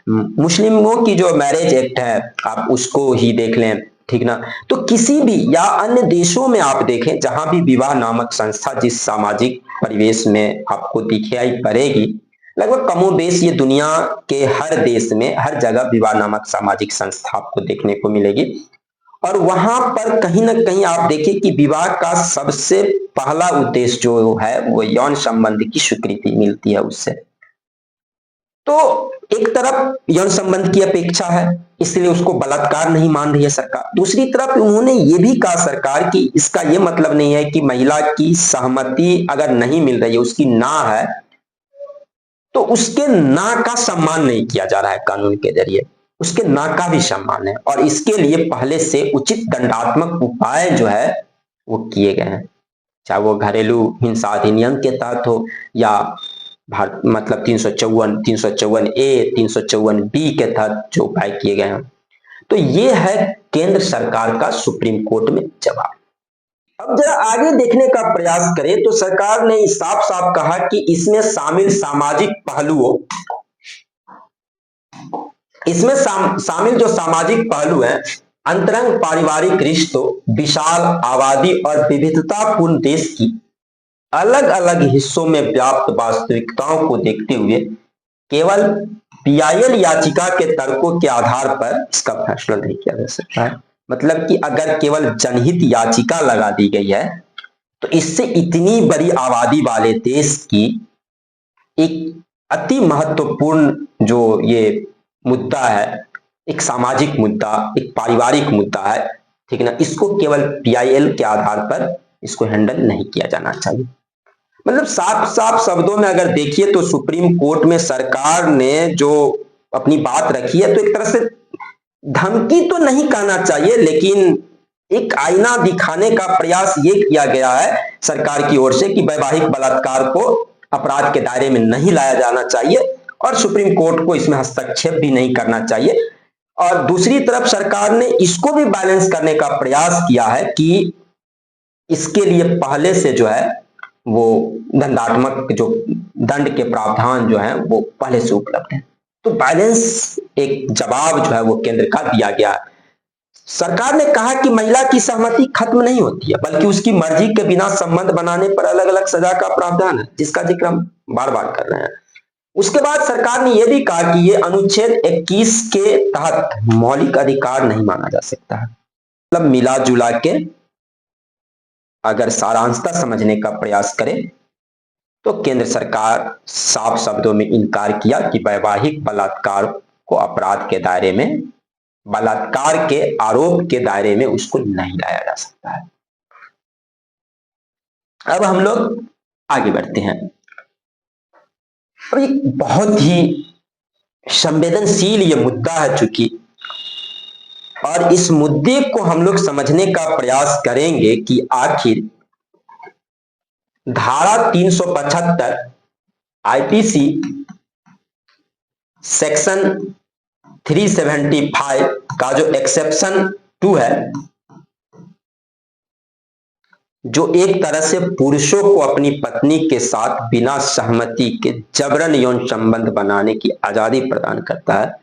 मुस्लिमों की जो मैरिज एक्ट है आप उसको ही देख लें, ठीक ना, तो किसी भी या अन्य देशों में आप देखें जहां भी विवाह नामक संस्था जिस सामाजिक परिवेश में आपको दिखाई पड़ेगी, लगभग कमोबेश ये दुनिया के हर देश में हर जगह विवाह नामक सामाजिक संस्था आपको देखने को मिलेगी। और वहां पर कहीं ना कहीं आप देखिए कि विवाह का सबसे पहला उद्देश्य जो है वो यौन संबंध की स्वीकृति मिलती है उससे। तो एक तरफ यौन संबंध की अपेक्षा है इसलिए उसको बलात्कार नहीं मान रही है सरकार। दूसरी तरफ उन्होंने ये भी कहा सरकार कि इसका ये मतलब नहीं है कि महिला की सहमति अगर नहीं मिल रही है, उसकी ना है, तो उसके ना का सम्मान नहीं किया जा रहा है कानून के जरिए, उसके ना का भी सम्मान है। और इसके लिए पहले से उचित दंडात्मक उपाय जो है वो किए गए हैं, चाहे वो घरेलू हिंसा अधिनियम के तहत हो या भारत मतलब 354 ए 354 बी के तहत जो उपाय किए गए हैं। तो ये है केंद्र सरकार का सुप्रीम कोर्ट में जवाब। अब जरा आगे देखने का प्रयास करें तो सरकार ने साफ साफ कहा कि इसमें शामिल सामाजिक पहलुओं, इसमें शामिल जो सामाजिक पहलू हैं, अंतरंग पारिवारिक रिश्तों, विशाल आबादी और विविधतापूर्ण देश की अलग अलग हिस्सों में व्याप्त वास्तविकताओं को देखते हुए केवल पीआईएल याचिका के तर्कों के आधार पर इसका फैसला नहीं किया जा सकता है। मतलब कि अगर केवल जनहित याचिका लगा दी गई है तो इससे इतनी बड़ी आबादी वाले देश की एक अति महत्वपूर्ण जो ये मुद्दा है, एक सामाजिक मुद्दा, एक पारिवारिक मुद्दा है, ठीक है ना, इसको केवल पीआईएल के आधार पर इसको हैंडल नहीं किया जाना चाहिए। मतलब साफ साफ शब्दों में अगर देखिए तो सुप्रीम कोर्ट में सरकार ने जो अपनी बात रखी है तो एक तरह से धमकी तो नहीं कहना चाहिए, लेकिन एक आईना दिखाने का प्रयास ये किया गया है सरकार की ओर से कि वैवाहिक बलात्कार को अपराध के दायरे में नहीं लाया जाना चाहिए और सुप्रीम कोर्ट को इसमें हस्तक्षेप भी नहीं करना चाहिए। और दूसरी तरफ सरकार ने इसको भी बैलेंस करने का प्रयास किया है कि इसके लिए पहले से जो है वो दंडात्मक जो दंड के प्रावधान जो है वो पहले से उपलब्ध है। तो बैलेंस एक जवाब जो है वो केंद्र का दिया गया है। सरकार ने कहा कि महिला की सहमति खत्म नहीं होती है बल्कि उसकी मर्जी के बिना संबंध बनाने पर अलग अलग सजा का प्रावधान है, जिसका जिक्र हम बार बार कर रहे हैं। उसके बाद सरकार ने यह भी कहा कि यह अनुच्छेद 21 के तहत मौलिक अधिकार नहीं माना जा सकता है। मतलब मिला जुला के अगर सारांशता समझने का प्रयास करें तो केंद्र सरकार साफ शब्दों में इनकार किया कि वैवाहिक बलात्कार को अपराध के दायरे में, बलात्कार के आरोप के दायरे में उसको नहीं लाया जा सकता है। अब हम लोग आगे बढ़ते हैं। और एक बहुत ही संवेदनशील ये मुद्दा है चूंकि, और इस मुद्दे को हम लोग समझने का प्रयास करेंगे कि आखिर धारा 375 आईपीसी सेक्शन 375 का जो एक्सेप्शन 2 है जो एक तरह से पुरुषों को अपनी पत्नी के साथ बिना सहमति के जबरन यौन संबंध बनाने की आजादी प्रदान करता है,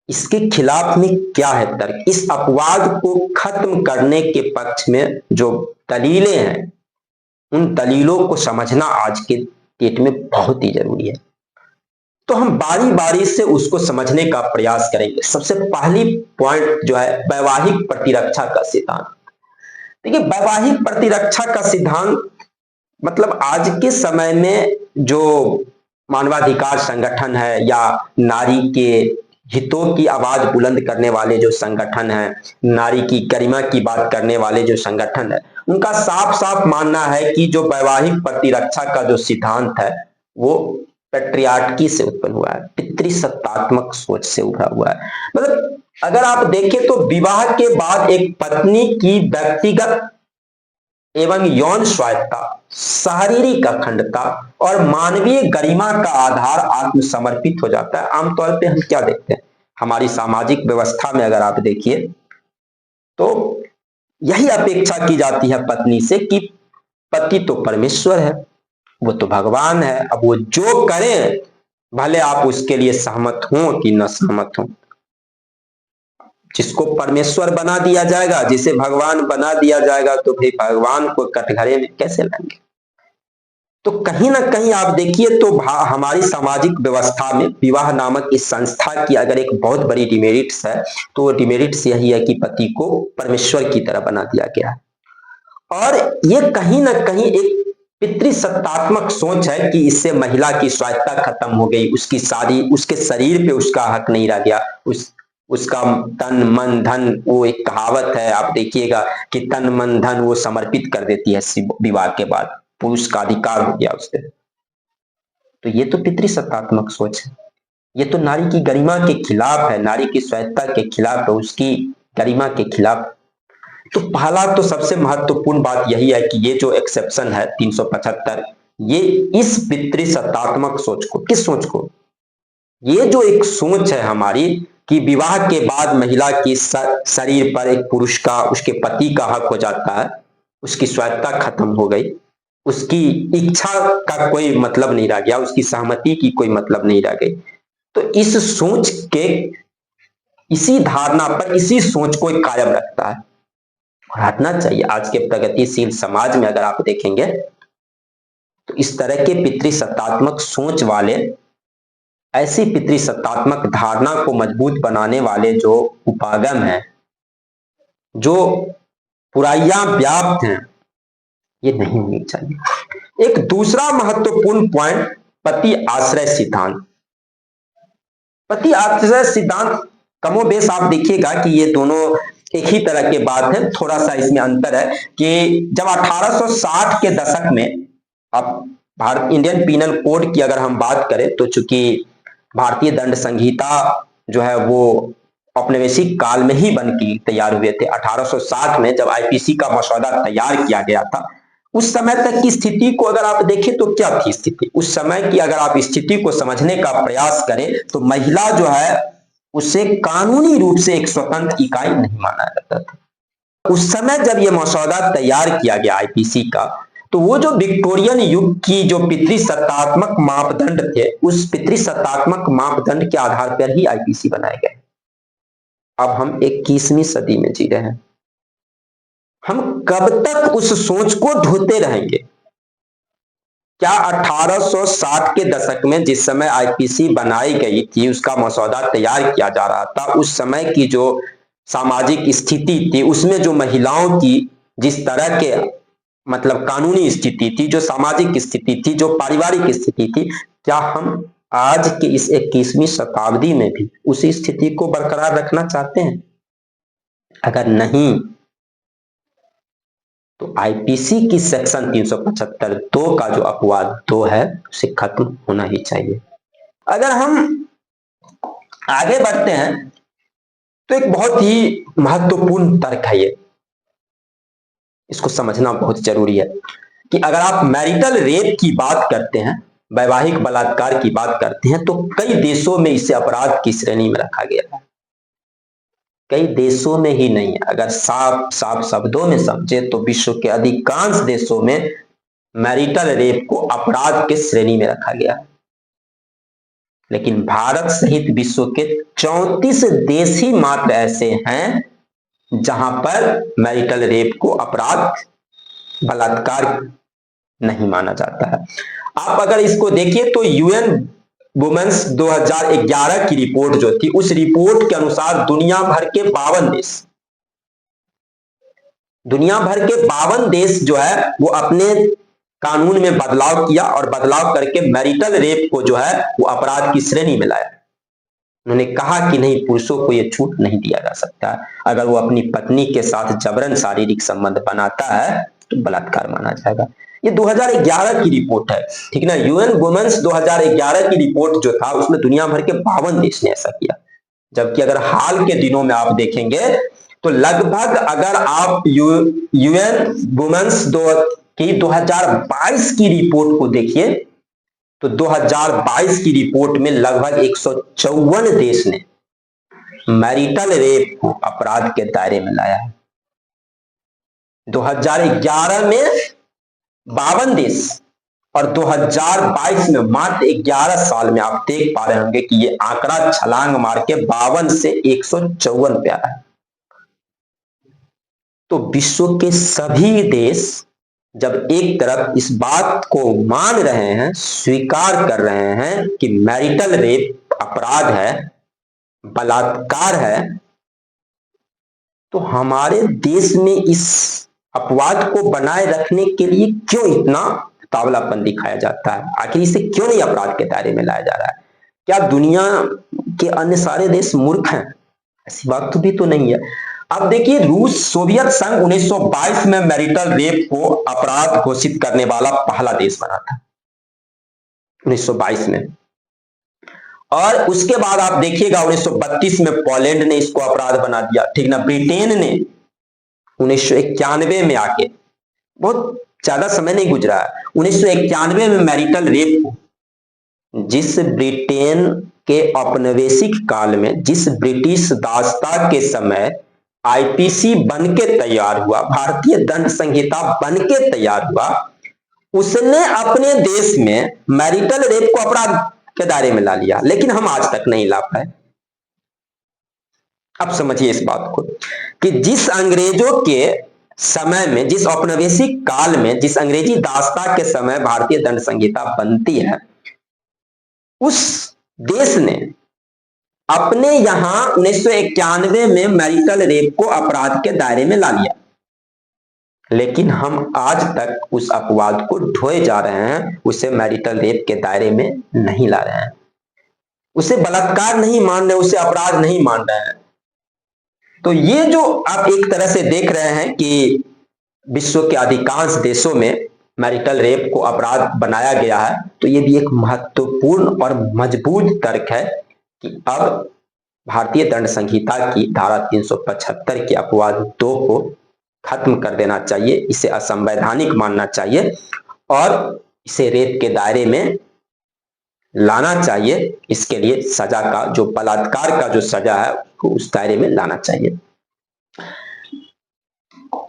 इसके खिलाफ में क्या है तर्क? इस अपवाद को खत्म करने के पक्ष में जो दलीलें हैं, उन दलीलों को समझना आज के डेट में बहुत ही जरूरी है। तो हम बारी बारी से उसको समझने का प्रयास करेंगे। सबसे पहली पॉइंट जो है वैवाहिक प्रतिरक्षा का सिद्धांत। देखिए, वैवाहिक प्रतिरक्षा का सिद्धांत मतलब आज के समय में जो मानवाधिकार संगठन है या नारी के हितों की आवाज बुलंद करने वाले जो संगठन हैं, नारी की गरिमा की बात करने वाले जो संगठन है, उनका साफ साफ मानना है कि जो वैवाहिक प्रतिरक्षा का जो सिद्धांत है वो पैट्रियार्की से उत्पन्न हुआ है, पितृसत्तात्मक सोच से उभरा हुआ है। मतलब अगर आप देखें तो विवाह के बाद एक पत्नी की व्यक्तिगत एवं यौन स्वायत्तता, शारीरिक अखंडता और मानवीय गरिमा का आधार आत्मसमर्पित हो जाता है। आमतौर पे हम क्या देखते हैं हमारी सामाजिक व्यवस्था में, अगर आप देखिए तो यही अपेक्षा की जाती है पत्नी से कि पति तो परमेश्वर है, वो तो भगवान है, अब वो जो करें भले आप उसके लिए सहमत हो कि न सहमत हो। जिसको परमेश्वर बना दिया जाएगा, जिसे भगवान बना दिया जाएगा, तो भाई भगवान को कटघरे में कैसे लाएंगे? तो कहीं ना कहीं आप देखिए तो हमारी सामाजिक व्यवस्था में विवाह नामक इस संस्था की अगर एक बहुत बड़ी डिमेरिट्स है तो वो डिमेरिट्स यही है कि पति को परमेश्वर की तरह बना दिया गया है। और ये कहीं ना कहीं एक पितृसत्तात्मक सोच है कि इससे महिला की स्वायत्तता खत्म हो गई, उसकी शादी, उसके शरीर पे उसका हक नहीं रह गया, उसका तन मन धन, वो एक कहावत है आप देखिएगा कि तन मन धन वो समर्पित कर देती है विवाह के बाद, पुरुष का अधिकार हो गया उससे। तो ये तो पितृसत्तात्मक सोच है, ये तो नारी की गरिमा के खिलाफ है, नारी की स्वायत्तता के खिलाफ है, उसकी गरिमा के खिलाफ। तो पहला तो सबसे महत्वपूर्ण बात यही है कि ये जो एक्सेप्शन है 375, ये इस पितृसत्तात्मक सोच को, किस सोच को, ये जो एक सोच है हमारी कि विवाह के बाद महिला की शरीर पर एक पुरुष का, उसके पति का हक हो जाता है, उसकी स्वायत्तता खत्म हो गई, उसकी इच्छा का कोई मतलब नहीं रह गया, उसकी सहमति की कोई मतलब नहीं रह गई। तो इस सोच के, इसी धारणा पर, इसी सोच को कायम रखता है, हटना चाहिए। आज के प्रगतिशील समाज में अगर आप देखेंगे तो इस तरह के पितृसत्तात्मक सोच वाले, ऐसी पितृसत्तात्मक धारणा को मजबूत बनाने वाले जो उपागम हैं, जो बुराइयां व्याप्त हैं, ये नहीं होनी चाहिए। एक दूसरा महत्वपूर्ण पॉइंट, पति आश्रय सिद्धांत। पति आश्रय सिद्धांत कमोबेश आप देखिएगा कि ये दोनों एक ही तरह के बात है, थोड़ा सा इसमें अंतर है कि जब 1860 के दशक में, अब भारत इंडियन पीनल कोड की अगर हम बात करें तो चूंकि भारतीय दंड संहिता जो है वो औपनिवेशिक काल में ही बन के तैयार हुए थे। 1860 में जब आईपीसी का मसौदा तैयार किया गया था, उस समय तक की स्थिति को अगर आप देखें तो क्या थी स्थिति, उस समय की अगर आप स्थिति को समझने का प्रयास करें तो महिला जो है उसे कानूनी रूप से एक स्वतंत्र इकाई नहीं माना जाता था। उस समय जब यह मसौदा तैयार किया गया आईपीसी का, तो वो जो विक्टोरियन युग की जो पितृसत्तात्मक मापदंड थे, उस पितृसत्तात्मक मापदंड के आधार पर ही आईपीसी बनाए गए। अब हम 21वीं सदी में जी रहे हैं, हम कब तक उस सोच को ढोते रहेंगे? क्या 1860 के दशक में जिस समय आईपीसी बनाई गई थी, उसका मसौदा तैयार किया जा रहा था, उस समय की जो सामाजिक स्थिति थी, उसमें जो महिलाओं की जिस तरह के मतलब कानूनी स्थिति थी, जो सामाजिक स्थिति थी, जो पारिवारिक स्थिति थी, क्या हम आज के इस 21वीं शताब्दी में भी उसी स्थिति को बरकरार रखना चाहते हैं? अगर नहीं तो आईपीसी की सेक्शन 375(2) का जो अपवाद 2 है उसे खत्म होना ही चाहिए। अगर हम आगे बढ़ते हैं तो एक बहुत ही महत्वपूर्ण तर्क है ये, इसको समझना बहुत जरूरी है कि अगर आप मैरिटल रेप की बात करते हैं, वैवाहिक बलात्कार की बात करते हैं, तो कई देशों में इसे अपराध की श्रेणी में रखा गया है। कई देशों में ही नहीं, अगर साफ साफ शब्दों में समझे तो विश्व के अधिकांश देशों में मैरिटल रेप को अपराध के श्रेणी में रखा गया। लेकिन भारत सहित विश्व के 34 देश ही मात्र ऐसे हैं जहां पर मैरिटल रेप को अपराध, बलात्कार नहीं माना जाता है। आप अगर इसको देखिए तो यूएन वुमेन्स 2011 की रिपोर्ट जो थी, उस रिपोर्ट के अनुसार दुनिया भर के 52 देश जो है वो अपने कानून में बदलाव किया और बदलाव करके मैरिटल रेप को जो है वो अपराध की श्रेणी में लाया। उन्होंने कहा कि नहीं, पुरुषों को यह छूट नहीं दिया जा सकता, अगर वो अपनी पत्नी के साथ जबरन शारीरिक संबंध बनाता है तो बलात्कार माना जाएगा। ये 2011 की रिपोर्ट है, ठीक ना। यूएन वुमेन्स 2011 की रिपोर्ट जो था उसमें दुनिया भर के 52 देश ने ऐसा किया। जबकि अगर हाल के दिनों में आप देखेंगे तो लगभग, अगर आप यूएन वुमेन्स 2022 की रिपोर्ट को देखिए तो 2022 की रिपोर्ट में लगभग 154 देश ने मैरिटल रेप को अपराध के दायरे में लाया है। 2011 में 52 देश और 2022 में मात्र 11 साल में आप देख पा रहे होंगे कि ये आंकड़ा छलांग मार के 52 से 154 पे आया है। तो विश्व के सभी देश जब एक तरफ इस बात को मान रहे हैं, स्वीकार कर रहे हैं कि मैरिटल रेप अपराध है, बलात्कार है, तो हमारे देश में इस अपवाद को बनाए रखने के लिए क्यों इतना तावलापन दिखाया जाता है? आखिर इसे क्यों नहीं अपराध के दायरे में लाया जा रहा है? क्या दुनिया के अन्य सारे देश मूर्ख हैं? ऐसी बात तो भी तो नहीं है। अब देखिए, रूस, सोवियत संघ 1922 में मैरिटल रेप को अपराध घोषित करने वाला पहला देश बना था, 1922 में। और उसके बाद आप देखिएगा 1932 में पोलैंड ने इसको अपराध बना दिया, ठीक ना। ब्रिटेन ने 1991 में आके, बहुत ज्यादा समय नहीं गुजरा है, 1991 में मैरिटल रेप को, जिस ब्रिटेन के औपनिवेशिक काल में, जिस ब्रिटिश दासता के समय आईपीसी बन के तैयार हुआ, भारतीय दंड संहिता बन के तैयार हुआ, उसने अपने देश में मैरिटल रेप को अपराध के दायरे में ला लिया, लेकिन हम आज तक नहीं ला पाए। अब समझिए इस बात को कि जिस अंग्रेजों के समय में, जिस औपनिवेशिक काल में, जिस अंग्रेजी दासता के समय भारतीय दंड संहिता बनती है, उस देश ने अपने यहां 1991 में मैरिटल रेप को अपराध के दायरे में ला लिया, लेकिन हम आज तक उस अपवाद को ढोए जा रहे हैं, उसे मैरिटल रेप के दायरे में नहीं ला रहे हैं, उसे बलात्कार नहीं मान रहे, उसे अपराध नहीं मान रहे हैं। तो ये जो आप एक तरह से देख रहे हैं कि विश्व के अधिकांश देशों में मैरिटल रेप को अपराध बनाया गया है, तो ये भी एक महत्वपूर्ण और मजबूत तर्क है कि अब भारतीय दंड संहिता की धारा 375 के अपवाद 2 को खत्म कर देना चाहिए, इसे असंवैधानिक मानना चाहिए और इसे रेप के दायरे में लाना चाहिए। इसके लिए सजा का, जो बलात्कार का जो सजा है, उसको उस दायरे में लाना चाहिए।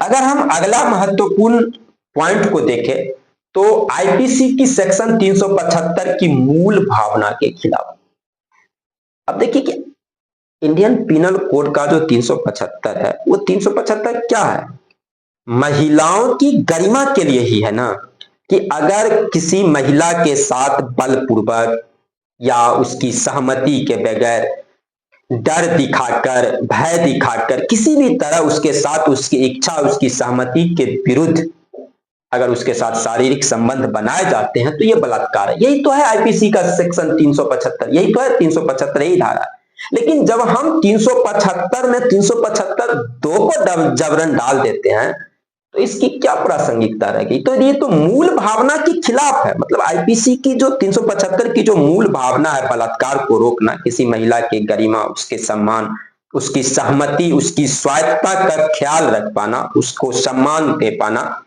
अगर हम अगला महत्वपूर्ण पॉइंट को देखें तो आईपीसी की सेक्शन 375 की मूल भावना के खिलाफ। अब देखिए कि इंडियन पिनल कोड का जो 375 है, वो 375 क्या है? महिलाओं की गरिमा के लिए ही है ना, कि अगर किसी महिला के साथ बलपूर्वक या उसकी सहमति के बगैर, डर दिखाकर, भय दिखाकर, किसी भी तरह उसके साथ उसकी इच्छा, उसकी सहमति के विरुद्ध अगर उसके साथ शारीरिक संबंध बनाए जाते हैं तो ये बलात्कार है। यही तो है आईपीसी का सेक्शन 375, यही तो है 375 ही धारा। लेकिन जब हम 375 में 375 2 को जबरन डाल देते हैं तो इसकी क्या प्रासंगिकता रह गई? तो ये तो मूल भावना के खिलाफ है। मतलब आईपीसी की जो 375 की जो मूल भावना है, बलात्कार को रोकना, किसी महिला की गरिमा, उसके सम्मान, उसकी सहमति, उसकी स्वायत्तता का ख्याल रख पाना, उसको सम्मान दे पाना,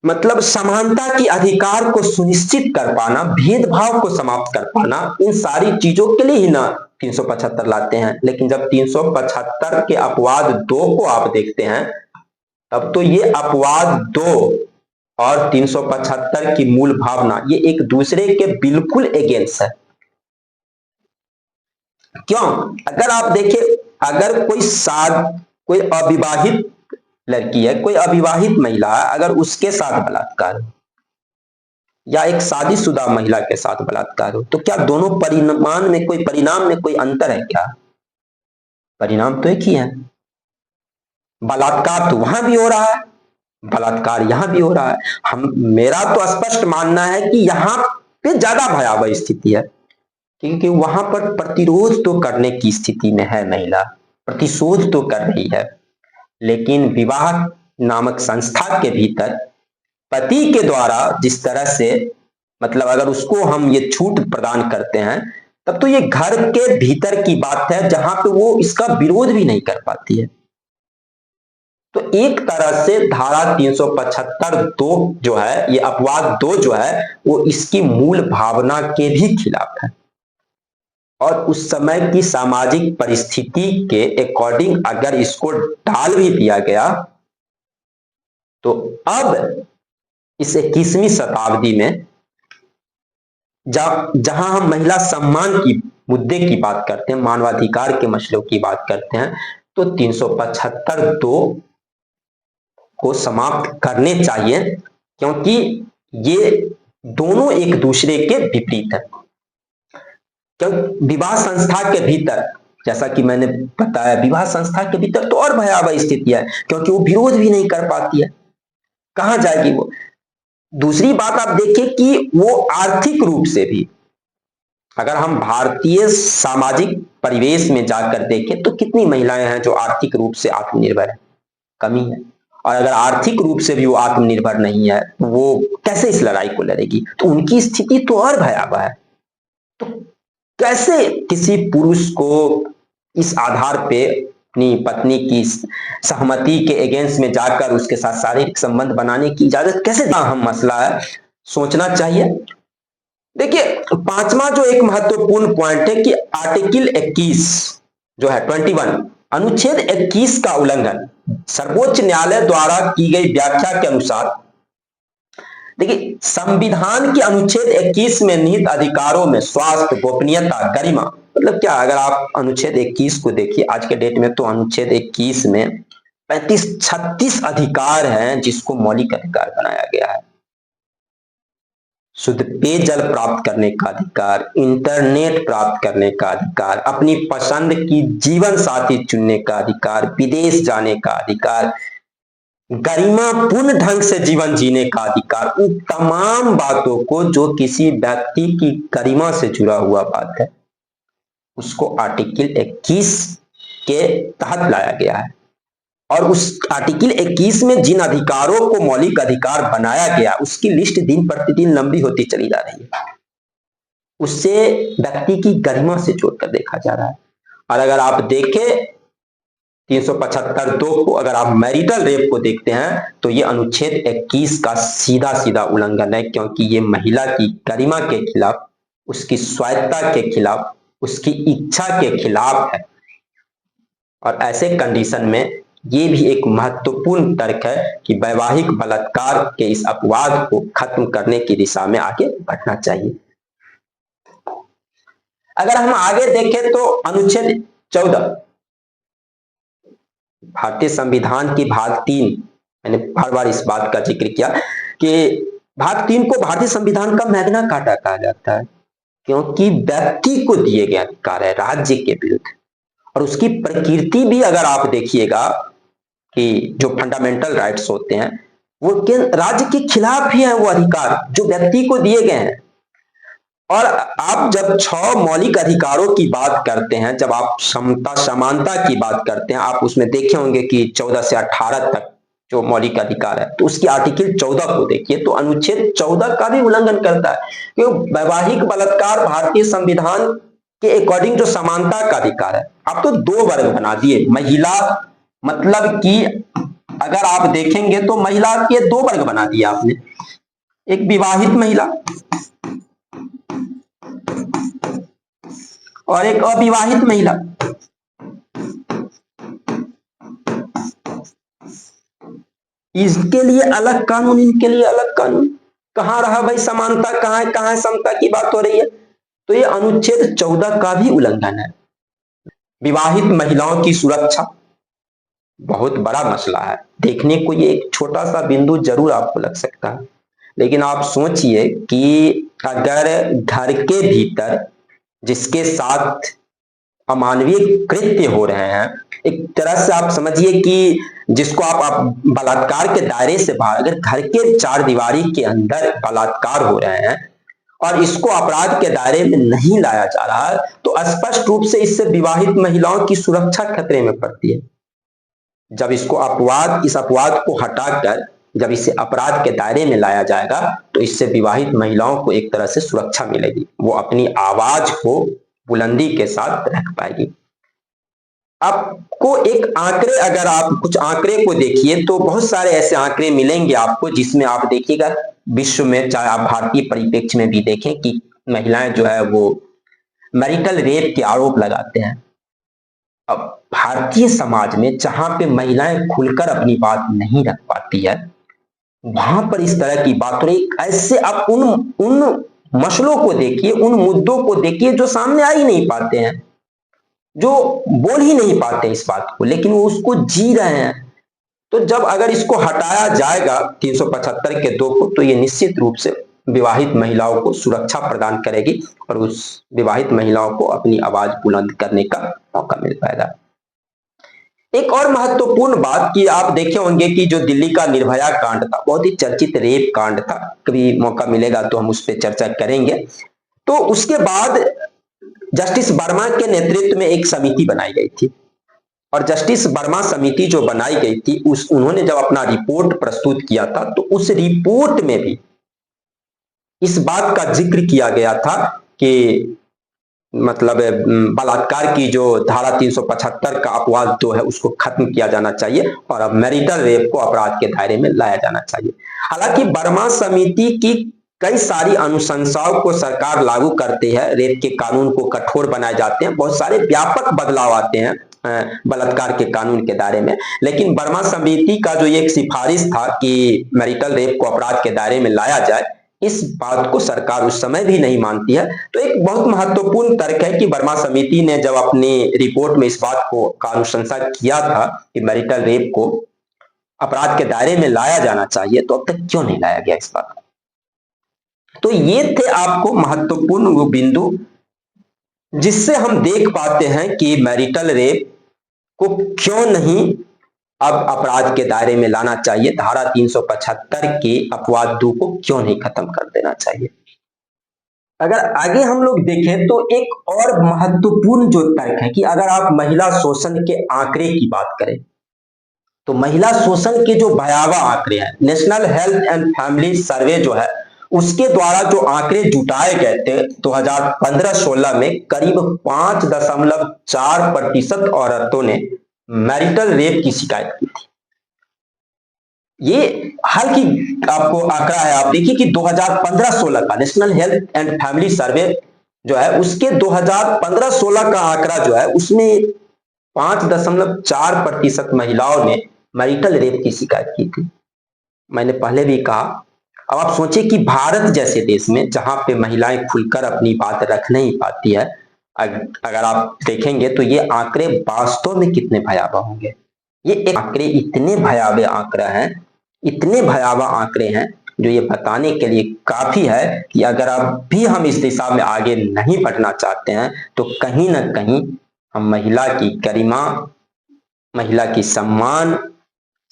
मतलब समानता के अधिकार को सुनिश्चित कर पाना, भेदभाव को समाप्त कर पाना, इन सारी चीजों के लिए ही ना 375 लाते हैं, लेकिन जब 375 के अपवाद 2 को आप देखते हैं तब तो ये अपवाद 2 और 375 की मूल भावना ये एक दूसरे के बिल्कुल अगेंस्ट है। क्यों? अगर आप देखिए, अगर कोई अविवाहित लड़की है, कोई अविवाहित महिला है, अगर उसके साथ बलात्कार या एक शादीशुदा महिला के साथ बलात्कार हो, तो क्या दोनों परिणाम में कोई अंतर है क्या? परिणाम तो एक ही है। बलात्कार तो वहां भी हो रहा है, बलात्कार यहां भी हो रहा है। मेरा तो स्पष्ट मानना है कि यहाँ पे ज्यादा भयावह स्थिति है, क्योंकि वहां पर प्रतिरोध तो करने की स्थिति में है महिला, प्रतिशोध तो कर रही है, लेकिन विवाह नामक संस्था के भीतर पति के द्वारा जिस तरह से, मतलब अगर उसको हम ये छूट प्रदान करते हैं, तब तो ये घर के भीतर की बात है जहां पे वो इसका विरोध भी नहीं कर पाती है। तो एक तरह से धारा 375(2) जो है, ये अपवाद 2 जो है, वो इसकी मूल भावना के भी खिलाफ है। और उस समय की सामाजिक परिस्थिति के अकॉर्डिंग अगर इसको डाल भी दिया गया, तो अब इस 21वीं शताब्दी में जहां हम महिला सम्मान की मुद्दे की बात करते हैं, मानवाधिकार के मसलों की बात करते हैं, तो 375(2) को समाप्त करने चाहिए, क्योंकि ये दोनों एक दूसरे के विपरीत है। क्योंकि विवाह संस्था के भीतर, जैसा कि मैंने बताया, विवाह संस्था के भीतर तो और भयावह स्थिति है, क्योंकि वो विरोध भी नहीं कर पाती है, कहां जाएगी वो। दूसरी बात आप देखिए कि वो आर्थिक रूप से भी, अगर हम भारतीय सामाजिक परिवेश में जाकर देखें तो कितनी महिलाएं हैं जो आर्थिक रूप से आत्मनिर्भर है, कमी है। और अगर आर्थिक रूप से भी वो आत्मनिर्भर नहीं है तो वो कैसे इस लड़ाई को लड़ेगी? तो उनकी स्थिति तो और भयावह है। तो कैसे किसी पुरुष को इस आधार पे अपनी पत्नी की सहमति के अगेंस्ट में जाकर उसके साथ शारीरिक संबंध बनाने की इजाजत कैसे दें? अहम मसला है, सोचना चाहिए। देखिए, पांचवा जो एक महत्वपूर्ण पॉइंट है कि आर्टिकल 21 जो है 21, अनुच्छेद 21 का उल्लंघन सर्वोच्च न्यायालय द्वारा की गई व्याख्या के अनुसार, देखिए संविधान के अनुच्छेद 21 में निहित अधिकारों में स्वास्थ्य, गोपनीयता, गरिमा, मतलब क्या? अगर आप अनुच्छेद 21 को देखिए आज के डेट में, तो अनुच्छेद 21 में 35-36 अधिकार हैं जिसको मौलिक अधिकार बनाया गया है। शुद्ध पेयजल प्राप्त करने का अधिकार, इंटरनेट प्राप्त करने का अधिकार, अपनी पसंद की जीवन साथी चुनने का अधिकार, विदेश जाने का अधिकार, गरिमापूर्ण ढंग से जीवन जीने का अधिकार, उन तमाम बातों को जो किसी व्यक्ति की गरिमा से जुड़ा हुआ बात है, उसको आर्टिकल 21 के तहत लाया गया है। और उस आर्टिकल 21 में जिन अधिकारों को मौलिक अधिकार बनाया गया, उसकी लिस्ट दिन प्रतिदिन लंबी होती चली जा रही है, उससे व्यक्ति की गरिमा से जोड़कर देखा जा रहा है। और अगर आप देखें 375(2) को, अगर आप मैरिटल रेप को देखते हैं, तो ये अनुच्छेद 21 का सीधा सीधा उल्लंघन है, क्योंकि ये महिला की गरिमा के खिलाफ, उसकी स्वायत्तता के खिलाफ, उसकी इच्छा के खिलाफ है। और ऐसे कंडीशन में ये भी एक महत्वपूर्ण तर्क है कि वैवाहिक बलात्कार के इस अपवाद को खत्म करने की दिशा में आगे बढ़ना चाहिए। अगर हम आगे देखें तो अनुच्छेद 14 भारतीय संविधान की भाग 3, मैंने हर बार इस बात का जिक्र किया कि भाग 3 को भारतीय संविधान का मैग्ना कार्टा कहा जाता है, क्योंकि व्यक्ति को दिए गए अधिकार है राज्य के विरुद्ध। और उसकी प्रकृति भी अगर आप देखिएगा कि जो फंडामेंटल राइट्स होते हैं वो राज्य के खिलाफ ही है, वो अधिकार जो व्यक्ति को दिए गए हैं। और आप जब 6 मौलिक अधिकारों की बात करते हैं, जब आप समता समानता की बात करते हैं, आप उसमें देखे होंगे कि 14 से 18 तक जो मौलिक अधिकार है, तो उसकी आर्टिकल 14 को देखिए तो अनुच्छेद 14 का भी उल्लंघन करता है, क्योंकि वैवाहिक बलात्कार भारतीय संविधान के अकॉर्डिंग जो समानता का अधिकार है, आप तो 2 वर्ग बना दिए। महिला, मतलब कि अगर आप देखेंगे तो महिला के 2 वर्ग बना दिए आपने, एक विवाहित महिला और एक अविवाहित महिला, इसके लिए अलग कानून, इनके लिए अलग कानून। कहां रहा भाई समानता, कहां है समता की बात हो रही है। तो ये अनुच्छेद 14 का भी उल्लंघन है। विवाहित महिलाओं की सुरक्षा बहुत बड़ा मसला है। देखने को ये एक छोटा सा बिंदु जरूर आपको लग सकता है, लेकिन आप सोचिए कि अगर घर के भीतर जिसके साथ अमानवीय कृत्य हो रहे हैं, एक तरह से आप समझिए कि जिसको आप बलात्कार के दायरे से बाहर, अगर घर के चार दीवारी के अंदर बलात्कार हो रहे हैं और इसको अपराध के दायरे में नहीं लाया जा रहा है, तो स्पष्ट रूप से इससे विवाहित महिलाओं की सुरक्षा खतरे में पड़ती है। जब इसको इस अपवाद को हटाकर जब इसे अपराध के दायरे में लाया जाएगा, तो इससे विवाहित महिलाओं को एक तरह से सुरक्षा मिलेगी, वो अपनी आवाज को बुलंदी के साथ रख पाएगी। आपको एक आंकड़े, अगर आप कुछ आंकड़े को देखिए तो बहुत सारे ऐसे आंकड़े मिलेंगे आपको, जिसमें आप देखिएगा विश्व में, चाहे आप भारतीय परिप्रेक्ष्य में भी देखें, कि महिलाएं जो है वो मैरिटल रेप के आरोप लगाते हैं। अब भारतीय समाज में जहां पे महिलाएं खुलकर अपनी बात नहीं रख पाती है, वहां पर इस तरह की बात हो रही। ऐसे आप उन मसलों को देखिए, उन मुद्दों को देखिए जो सामने आ ही नहीं पाते हैं, जो बोल ही नहीं पाते इस बात को, लेकिन वो उसको जी रहे हैं। तो जब अगर इसको हटाया जाएगा 375 के 2 को, तो ये निश्चित रूप से विवाहित महिलाओं को सुरक्षा प्रदान करेगी और उस विवाहित महिलाओं को अपनी आवाज बुलंद करने का मौका मिल पाएगा। एक और महत्वपूर्ण बात कि आप देखे होंगे कि जो दिल्ली का निर्भया कांड था, बहुत ही चर्चित रेप कांड था, कभी मौका मिलेगा तो हम उस पर चर्चा करेंगे। तो उसके बाद जस्टिस वर्मा के नेतृत्व में एक समिति बनाई गई थी, और जस्टिस वर्मा समिति जो बनाई गई थी, उन्होंने जब अपना रिपोर्ट प्रस्तुत किया था, तो उस रिपोर्ट में भी इस बात का जिक्र किया गया था कि मतलब बलात्कार की जो धारा 375 का अपवाद जो है उसको खत्म किया जाना चाहिए और अब मैरिटल रेप को अपराध के दायरे में लाया जाना चाहिए। हालांकि वर्मा समिति की कई सारी अनुशंसाओं को सरकार लागू करती है, रेप के कानून को कठोर बनाए जाते हैं, बहुत सारे व्यापक बदलाव आते हैं बलात्कार के कानून के दायरे में, लेकिन वर्मा समिति का जो एक सिफारिश था कि मैरिटल रेप को अपराध के दायरे में लाया जाए, इस बात को सरकार उस समय भी नहीं मानती है। तो एक बहुत महत्वपूर्ण तर्क है कि वर्मा समिति ने जब अपनी रिपोर्ट में इस बात को अनुशंसा किया था कि मैरिटल रेप को अपराध के दायरे में लाया जाना चाहिए, तो अब तक क्यों नहीं लाया गया इस बात को। तो ये थे आपको महत्वपूर्ण वो बिंदु जिससे हम देख पाते हैं कि मैरिटल रेप को क्यों नहीं अब अपराध के दायरे में लाना चाहिए, धारा 375 के अपवाद 2 को क्यों नहीं खत्म कर देना चाहिए। अगर आगे हम लोग देखें तो एक और महत्वपूर्ण जो तर्क है कि अगर आप महिला शोषण के आंकड़े की बात करें, तो महिला शोषण के जो भयावह आंकड़े हैं, नेशनल हेल्थ एंड फैमिली सर्वे जो है उसके द्वारा जो आंकड़े जुटाए गए थे 2015-16 में, करीब 5.4% औरतों ने मैरिटल रेप की शिकायत की थी। ये हाल की आपको आंकड़ा है, आप देखिए कि 2015-16 का नेशनल हेल्थ एंड फैमिली सर्वे जो है उसके 2015-16 का आंकड़ा जो है उसमें 5.4% महिलाओं ने मैरिटल रेप की शिकायत की थी। मैंने पहले भी कहा, अब आप सोचिए कि भारत जैसे देश में जहां पे महिलाएं खुलकर अपनी बात रख नहीं पाती है, अगर आप देखेंगे तो ये आंकड़े वास्तव में कितने भयावह होंगे। ये आंकड़े इतने भयावह आंकड़ा हैं, इतने भयावह आंकड़े हैं, जो ये बताने के लिए काफी है कि अगर अब भी हम इस दिशा में आगे नहीं बढ़ना चाहते हैं, तो कहीं ना कहीं हम महिला की गरिमा, महिला की सम्मान,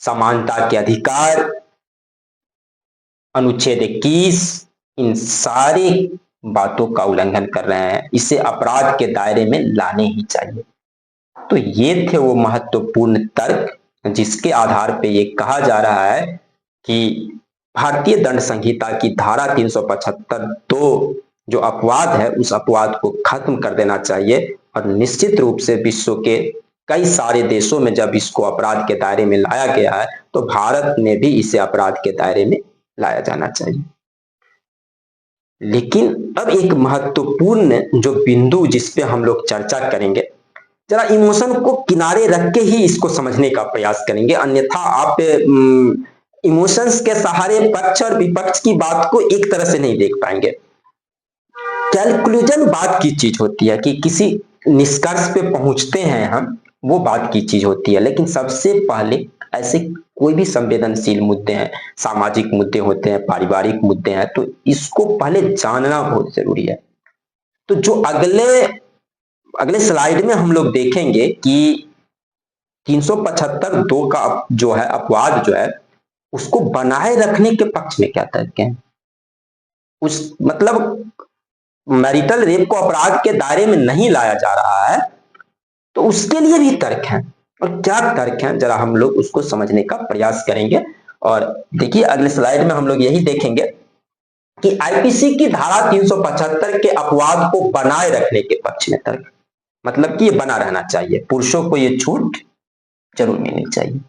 समानता के अधिकार, अनुच्छेद 21, इन सारी बातों का उल्लंघन कर रहे हैं। इसे अपराध के दायरे में लाने ही चाहिए। तो ये थे वो महत्वपूर्ण तर्क जिसके आधार पे ये कहा जा रहा है कि भारतीय दंड संहिता की धारा 375(2) जो अपवाद है, उस अपवाद को खत्म कर देना चाहिए और निश्चित रूप से विश्व के कई सारे देशों में जब इसको अपराध के दायरे में लाया गया है, तो भारत में भी इसे अपराध के दायरे में लाया जाना चाहिए। लेकिन अब एक महत्वपूर्ण जो बिंदु जिस पे हम लोग चर्चा करेंगे, जरा इमोशन को किनारे रख के ही इसको समझने का प्रयास करेंगे, अन्यथा आप इमोशंस के सहारे पक्ष और विपक्ष की बात को एक तरह से नहीं देख पाएंगे। कैलकुलेशन बात की चीज होती है कि किसी निष्कर्ष पे पहुंचते हैं हम, वो बात की चीज होती है, लेकिन सबसे पहले ऐसे कोई भी संवेदनशील मुद्दे हैं, सामाजिक मुद्दे होते हैं, पारिवारिक मुद्दे हैं, तो इसको पहले जानना बहुत जरूरी है। तो जो अगले अगले स्लाइड में हम लोग देखेंगे कि 375(2) का जो है अपवाद जो है उसको बनाए रखने के पक्ष में क्या तर्क है। उस मतलब मैरिटल रेप को अपराध के दायरे में नहीं लाया जा रहा है, तो उसके लिए भी तर्क हैं, और क्या तर्क हैं जरा हम लोग उसको समझने का प्रयास करेंगे। और देखिए अगले स्लाइड में हम लोग यही देखेंगे कि आईपीसी की धारा 375 के अपवाद को बनाए रखने के पक्ष में तर्क, मतलब कि ये बना रहना चाहिए, पुरुषों को ये छूट जरूर मिलनी चाहिए।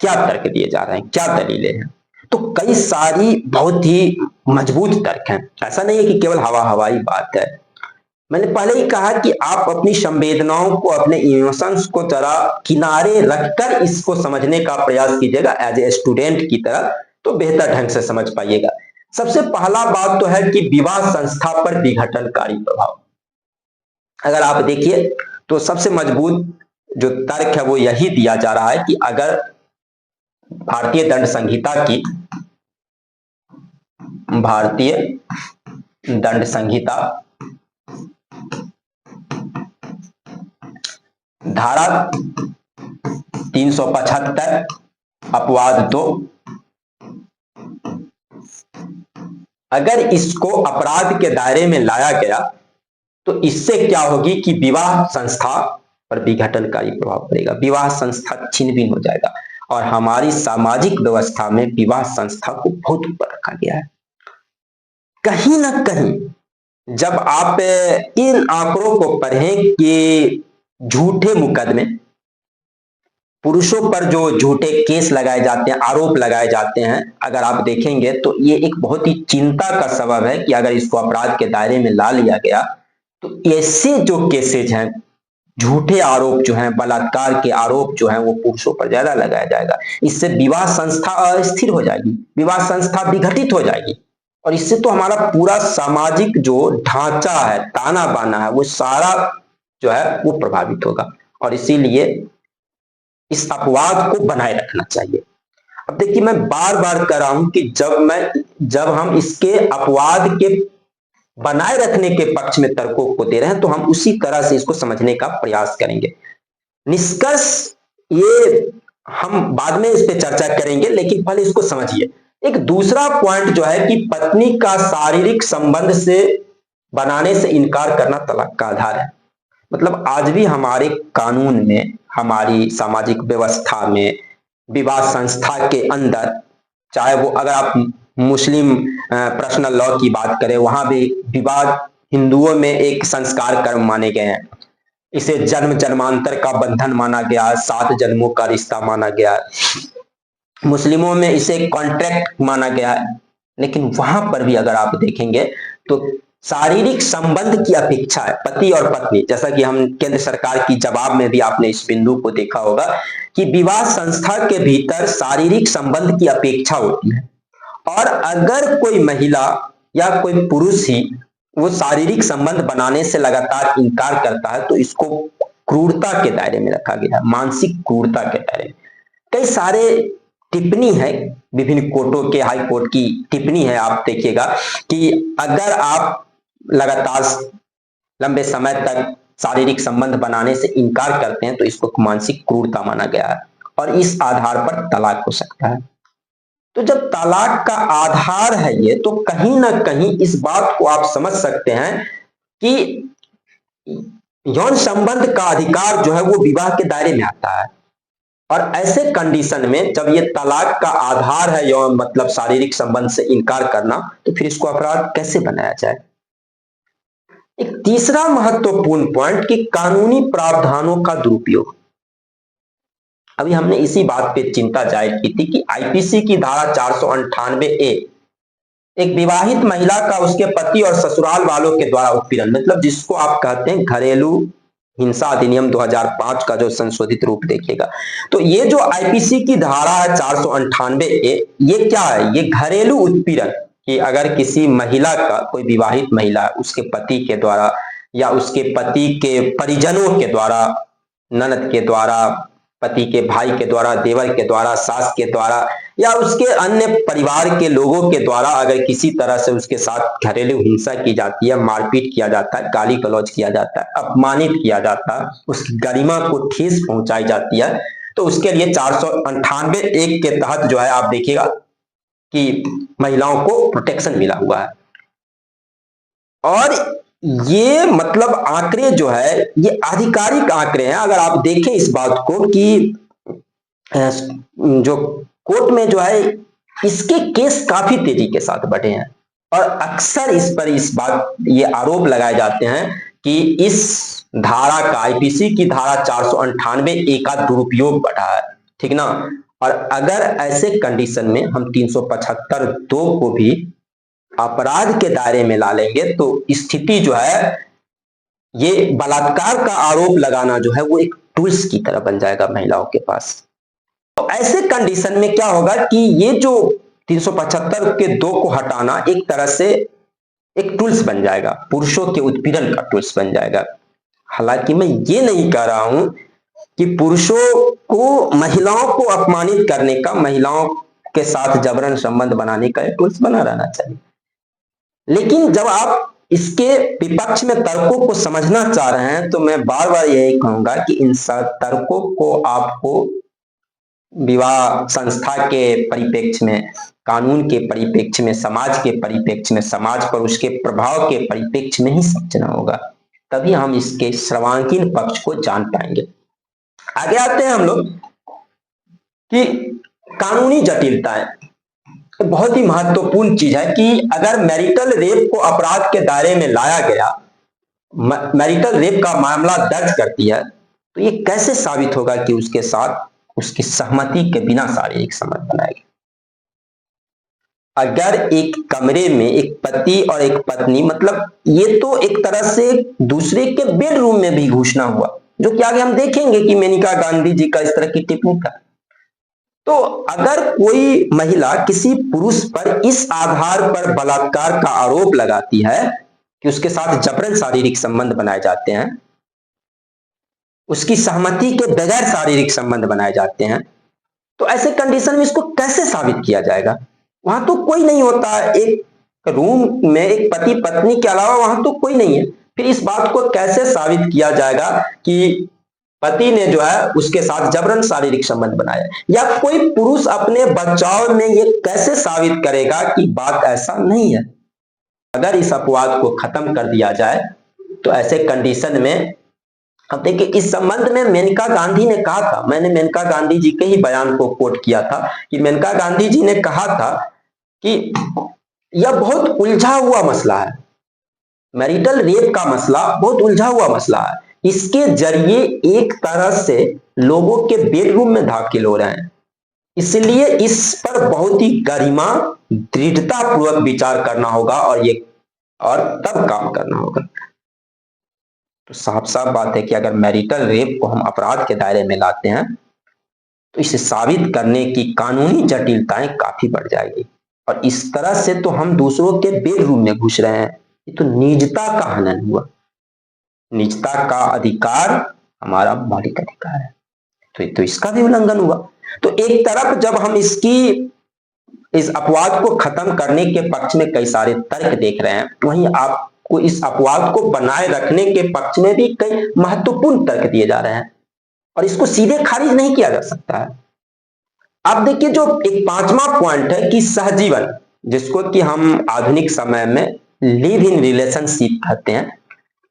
क्या तर्क दिए जा रहे हैं, क्या दलीलें हैं, तो कई सारी बहुत ही मजबूत तर्क हैं। ऐसा नहीं है कि केवल हवा हवाई बात है। मैंने पहले ही कहा कि आप अपनी संवेदनाओं को, अपने इमोशंस को जरा किनारे रखकर इसको समझने का प्रयास कीजिएगा एज ए स्टूडेंट की तरह, तो बेहतर ढंग से समझ पाइएगा। सबसे पहला बात तो है कि विवाह संस्था पर विघटनकारी प्रभाव। अगर आप देखिए तो सबसे मजबूत जो तर्क है वो यही दिया जा रहा है कि अगर भारतीय दंड संहिता धारा 375 अपवाद 2, अगर इसको अपराध के दायरे में लाया गया तो इससे क्या होगी कि विवाह संस्था पर विघटनकारी प्रभाव पड़ेगा, विवाह संस्था छिन्न भिन्न हो जाएगा, और हमारी सामाजिक व्यवस्था में विवाह संस्था को बहुत ऊपर रखा गया है। कहीं ना कहीं जब आप इन आंकड़ों को पढ़ें कि झूठे मुकदमे, पुरुषों पर जो झूठे केस लगाए जाते हैं, आरोप लगाए जाते हैं, अगर आप देखेंगे तो ये एक बहुत ही चिंता का सबब है कि अगर इसको अपराध के दायरे में ला लिया गया तो ऐसे जो केसेज हैं, झूठे आरोप जो हैं, बलात्कार के आरोप जो हैं, वो पुरुषों पर ज्यादा लगाया जाएगा। इससे विवाह संस्था अस्थिर हो जाएगी, विवाह संस्था विघटित हो जाएगी, और इससे तो हमारा पूरा सामाजिक जो ढांचा है, ताना बाना है, वो सारा जो है वो प्रभावित होगा, और इसीलिए इस अपवाद को बनाए रखना चाहिए। अब देखिए मैं बार बार कह रहा हूं कि जब हम इसके अपवाद के बनाए रखने के पक्ष में तर्कों को दे रहे हैं तो हम उसी तरह से इसको समझने का प्रयास करेंगे। निष्कर्ष ये हम बाद में इस पे चर्चा करेंगे, लेकिन पहले इसको समझिए। एक दूसरा पॉइंट जो है कि पत्नी का शारीरिक संबंध से बनाने से इनकार करना तलाक का आधार है। मतलब आज भी हमारे कानून में, हमारी सामाजिक व्यवस्था में, विवाह संस्था के अंदर, चाहे वो अगर आप मुस्लिम पर्सनल लॉ की बात करें, वहां भी विवाह हिंदुओं में एक संस्कार कर्म माने गए हैं, इसे जन्म जन्मांतर का बंधन माना गया, 7 जन्मों का रिश्ता माना गया। मुस्लिमों में इसे कॉन्ट्रैक्ट माना गया है, लेकिन वहां पर भी अगर आप देखेंगे तो शारीरिक संबंध की अपेक्षा है पति और पत्नी, जैसा कि हम केंद्र सरकार की जवाब में भी आपने इस बिंदु को देखा होगा कि विवाह संस्था के भीतर शारीरिक संबंध की अपेक्षा होती है, और अगर कोई महिला या कोई पुरुष ही वो शारीरिक संबंध बनाने से लगातार इनकार करता है तो इसको क्रूरता के दायरे में रखा गया है, मानसिक क्रूरता के दायरे में। कई सारे टिप्पणी है, विभिन्न कोर्टों के, हाई कोर्ट की टिप्पणी है, आप देखिएगा कि अगर आप लगातार लंबे समय तक शारीरिक संबंध बनाने से इनकार करते हैं तो इसको मानसिक क्रूरता माना गया है, और इस आधार पर तलाक हो सकता है। तो जब तलाक का आधार है ये, तो कहीं ना कहीं इस बात को आप समझ सकते हैं कि यौन संबंध का अधिकार जो है वो विवाह के दायरे में आता है, और ऐसे कंडीशन में जब ये तलाक का आधार है यौन मतलब शारीरिक संबंध से इनकार करना, तो फिर इसको अपराध कैसे बनाया जाए। एक तीसरा महत्वपूर्ण पॉइंट कि कानूनी प्रावधानों का दुरुपयोग। अभी हमने इसी बात पे चिंता जाहिर की थी कि आईपीसी की धारा 498 ए एक विवाहित महिला का उसके पति और ससुराल वालों के द्वारा उत्पीड़न, मतलब जिसको आप कहते हैं घरेलू हिंसा अधिनियम 2005 का जो संशोधित रूप देखिएगा। तो ये जो आईपीसी की धारा है 498 ए, ये क्या है? ये घरेलू उत्पीड़न, कि अगर किसी महिला का, कोई विवाहित महिला उसके पति के द्वारा या उसके पति के परिजनों के द्वारा, ननद के द्वारा, पति के भाई के द्वारा, देवर के द्वारा, सास के द्वारा या उसके अन्य परिवार के लोगों के द्वारा अगर किसी तरह से उसके साथ घरेलू हिंसा की जाती है, मारपीट किया जाता है, गाली गलौज किया जाता है, अपमानित किया जाता है, उसकी गरिमा को ठेस पहुंचाई जाती है, तो उसके लिए 498 एक के तहत जो है आप देखिएगा कि महिलाओं को प्रोटेक्शन मिला हुआ है। और ये मतलब आंकड़े जो है ये आधिकारिक आंकड़े हैं। अगर आप देखें इस बात को कि जो कोर्ट में जो है इसके केस काफी तेजी के साथ बढ़े हैं और अक्सर इस पर इस बात ये आरोप लगाए जाते हैं कि इस धारा का, आईपीसी की धारा 498 ए का दुरुपयोग बढ़ा है, ठीक ना। और अगर ऐसे कंडीशन में हम 375 दो को भी अपराध के दायरे में ला लेंगे तो स्थिति जो है ये बलात्कार का आरोप लगाना जो है वो एक टूल्स की तरह बन जाएगा महिलाओं के पास। तो ऐसे कंडीशन में क्या होगा कि ये जो 375 के दो को हटाना एक तरह से एक टूल्स बन जाएगा, पुरुषों के उत्पीड़न का टूल्स बन जाएगा। हालांकि मैं ये नहीं कह रहा हूं कि पुरुषों को महिलाओं को अपमानित करने का, महिलाओं के साथ जबरन संबंध बनाने का एक टूल्स बना रहना चाहिए, लेकिन जब आप इसके विपक्ष में तर्कों को समझना चाह रहे हैं तो मैं बार बार यही कहूंगा कि इन तर्कों को आपको विवाह संस्था के परिप्रेक्ष्य में, कानून के परिप्रेक्ष्य में, समाज के परिप्रेक्ष्य में, समाज पर उसके प्रभाव के परिप्रेक्ष्य में ही समझना होगा, तभी हम इसके सर्वांगीण पक्ष को जान पाएंगे। आगे आते हैं हम लोग कि कानूनी जटिलताएं बहुत ही महत्वपूर्ण चीज है कि अगर मैरिटल रेप को अपराध के दायरे में लाया गया, मैरिटल रेप का मामला दर्ज करती है, तो ये कैसे साबित होगा कि उसके साथ उसकी सहमति के बिना शारीरिक संबंध बनाया गया। अगर एक कमरे में एक पति और एक पत्नी, मतलब ये तो एक तरह से दूसरे के बेडरूम में भी घुसना हुआ, जो कि आगे हम देखेंगे कि मेनका गांधी जी का इस तरह की टिप्पणी था। तो अगर कोई महिला किसी पुरुष पर इस आधार पर बलात्कार का आरोप लगाती है कि उसके साथ जबरन शारीरिक संबंध बनाए जाते हैं, उसकी सहमति के बगैर शारीरिक संबंध बनाए जाते हैं, तो ऐसे कंडीशन में इसको कैसे साबित किया जाएगा? वहां तो कोई नहीं होता है, एक रूम में एक पति पत्नी के अलावा वहां तो कोई नहीं है। फिर इस बात को कैसे साबित किया जाएगा कि पति ने जो है उसके साथ जबरन शारीरिक संबंध बनाया? या कोई पुरुष अपने बचाव में ये कैसे साबित करेगा कि बात ऐसा नहीं है? अगर इस अपवाद को खत्म कर दिया जाए तो ऐसे कंडीशन में, अब देखिए इस संबंध में मेनका गांधी ने कहा था, मैंने मेनका गांधी जी के ही बयान को कोट किया था कि मेनका गांधी जी ने कहा था कि यह बहुत उलझा हुआ मसला है, मैरिटल रेप का मसला बहुत उलझा हुआ मसला है, इसके जरिए एक तरह से लोगों के बेडरूम में दाखिल हो रहे हैं, इसलिए इस पर बहुत ही गरिमा दृढ़ता पूर्वक विचार करना होगा और तब काम करना होगा। तो साफ साफ बात है कि अगर मैरिटल रेप को हम अपराध के दायरे में लाते हैं तो इसे साबित करने की कानूनी जटिलताएं काफी बढ़ जाएगी, और इस तरह से तो हम दूसरों के बेडरूम में घुस रहे हैं, ये तो निजता का हनन हुआ। निजता का अधिकार हमारा मौलिक अधिकार है, तो इसका भी उल्लंघन हुआ। तो एक तरफ जब हम इस अपवाद को खत्म करने के पक्ष में कई सारे तर्क देख रहे हैं, वहीं आपको इस अपवाद को बनाए रखने के पक्ष में भी कई महत्वपूर्ण तर्क दिए जा रहे हैं, और इसको सीधे खारिज नहीं किया जा सकता है। आप देखिए जो एक पांचवा पॉइंट है कि सहजीवन, जिसको कि हम आधुनिक समय में लिव इन रिलेशनशिप कहते हैं,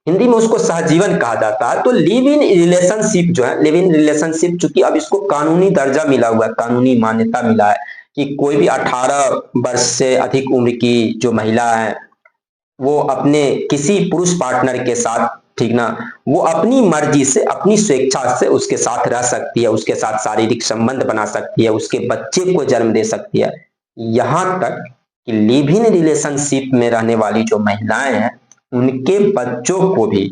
हिंदी में उसको सहजीवन कहा जाता है। तो लिव इन रिलेशनशिप जो है, लिव इन रिलेशनशिप चूंकि अब इसको कानूनी दर्जा मिला हुआ है, कानूनी मान्यता मिला है कि कोई भी 18 वर्ष से अधिक उम्र की जो महिला है वो अपने किसी पुरुष पार्टनर के साथ, ठीक ना, वो अपनी मर्जी से, अपनी स्वेच्छा से उसके साथ रह सकती है, उसके साथ शारीरिक संबंध बना सकती है, उसके बच्चे को जन्म दे सकती है। यहां तक कि लिव इन रिलेशनशिप में रहने वाली जो महिलाएं हैं उनके बच्चों को भी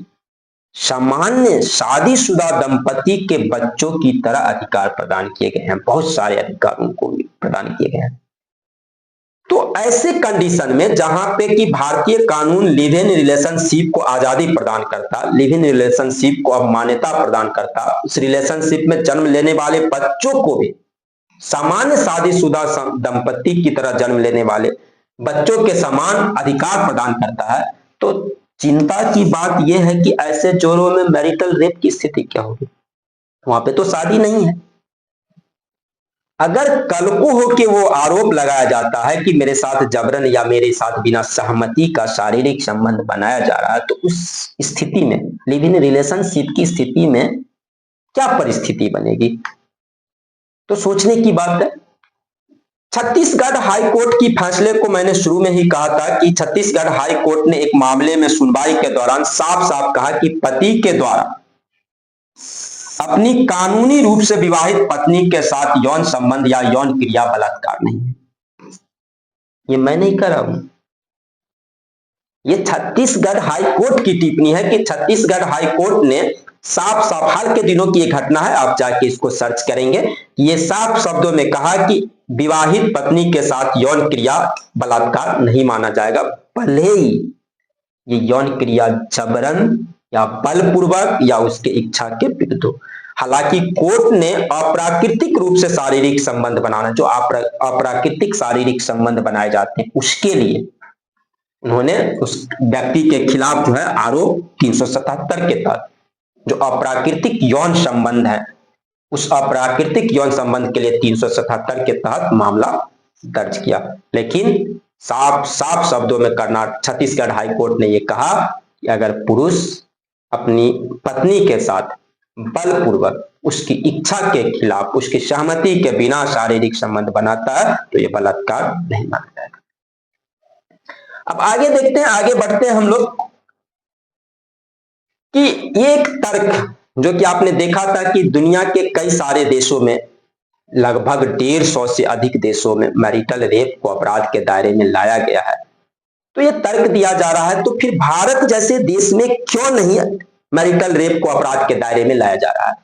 सामान्य शादीशुदा दंपति के बच्चों की तरह अधिकार प्रदान किए गए हैं, बहुत सारे अधिकार उनको भी प्रदान किए गए हैं। तो ऐसे कंडीशन में जहां पे कि भारतीय कानून लिव इन रिलेशनशिप को आजादी प्रदान करता, लिव इन रिलेशनशिप को अब मान्यता प्रदान करता, उस रिलेशनशिप में जन्म लेने वाले बच्चों को भी सामान्य शादीशुदा दंपति की तरह जन्म लेने वाले बच्चों के समान अधिकार प्रदान करता है, तो चिंता की बात यह है कि ऐसे जोड़ों में मैरिटल रेप की स्थिति क्या होगी? वहां पे तो शादी नहीं है। अगर कल को हो के वो आरोप लगाया जाता है कि मेरे साथ जबरन या मेरे साथ बिना सहमति का शारीरिक संबंध बनाया जा रहा है, तो उस स्थिति में, लिव इन रिलेशनशिप की स्थिति में क्या परिस्थिति बनेगी? तो सोचने की बात है। छत्तीसगढ़ हाई कोर्ट की फैसले को मैंने शुरू में ही कहा था कि छत्तीसगढ़ हाई कोर्ट ने एक मामले में सुनवाई के दौरान साफ साफ कहा कि पति के द्वारा अपनी कानूनी रूप से विवाहित पत्नी के साथ यौन संबंध या यौन क्रिया बलात्कार नहीं है। ये मैं नहीं कर रहा हूं, ये छत्तीसगढ़ हाई कोर्ट की टिप्पणी है कि छत्तीसगढ़ हाई कोर्ट ने साफ साफ, हाल के दिनों की एक घटना है, आप जाके इसको सर्च करेंगे, ये साफ शब्दों में कहा कि विवाहित पत्नी के साथ यौन क्रिया बलात्कार नहीं माना जाएगा, भले ही ये यौन क्रिया जबरन या बलपूर्वक या उसके इच्छा के विरुद्ध हो। हालांकि कोर्ट ने अप्राकृतिक रूप से शारीरिक संबंध बनाना, जो अप्राकृतिक शारीरिक संबंध बनाए जाते हैं, उसके लिए उन्होंने उस व्यक्ति के खिलाफ जो है आरोप 377 के तहत, जो अप्राकृतिक यौन संबंध है, उस अप्राकृतिक यौन संबंध के लिए 377 के तहत मामला दर्ज किया। लेकिन साफ साफ शब्दों में छत्तीसगढ़ हाई कोर्ट ने यह कहा कि अगर पुरुष अपनी पत्नी के साथ बलपूर्वक उसकी इच्छा के खिलाफ, उसकी सहमति के बिना शारीरिक संबंध बनाता है तो यह बलात्कार नहीं माना जाएगा। अब आगे देखते हैं, आगे बढ़ते हैं हम लोग कि ये एक तर्क जो कि आपने देखा था कि दुनिया के कई सारे देशों में, लगभग 150 से अधिक देशों में मैरिटल रेप को अपराध के दायरे में लाया गया है। तो ये तर्क दिया जा रहा है, तो फिर भारत जैसे देश में क्यों नहीं मैरिटल रेप को अपराध के दायरे में लाया जा रहा है?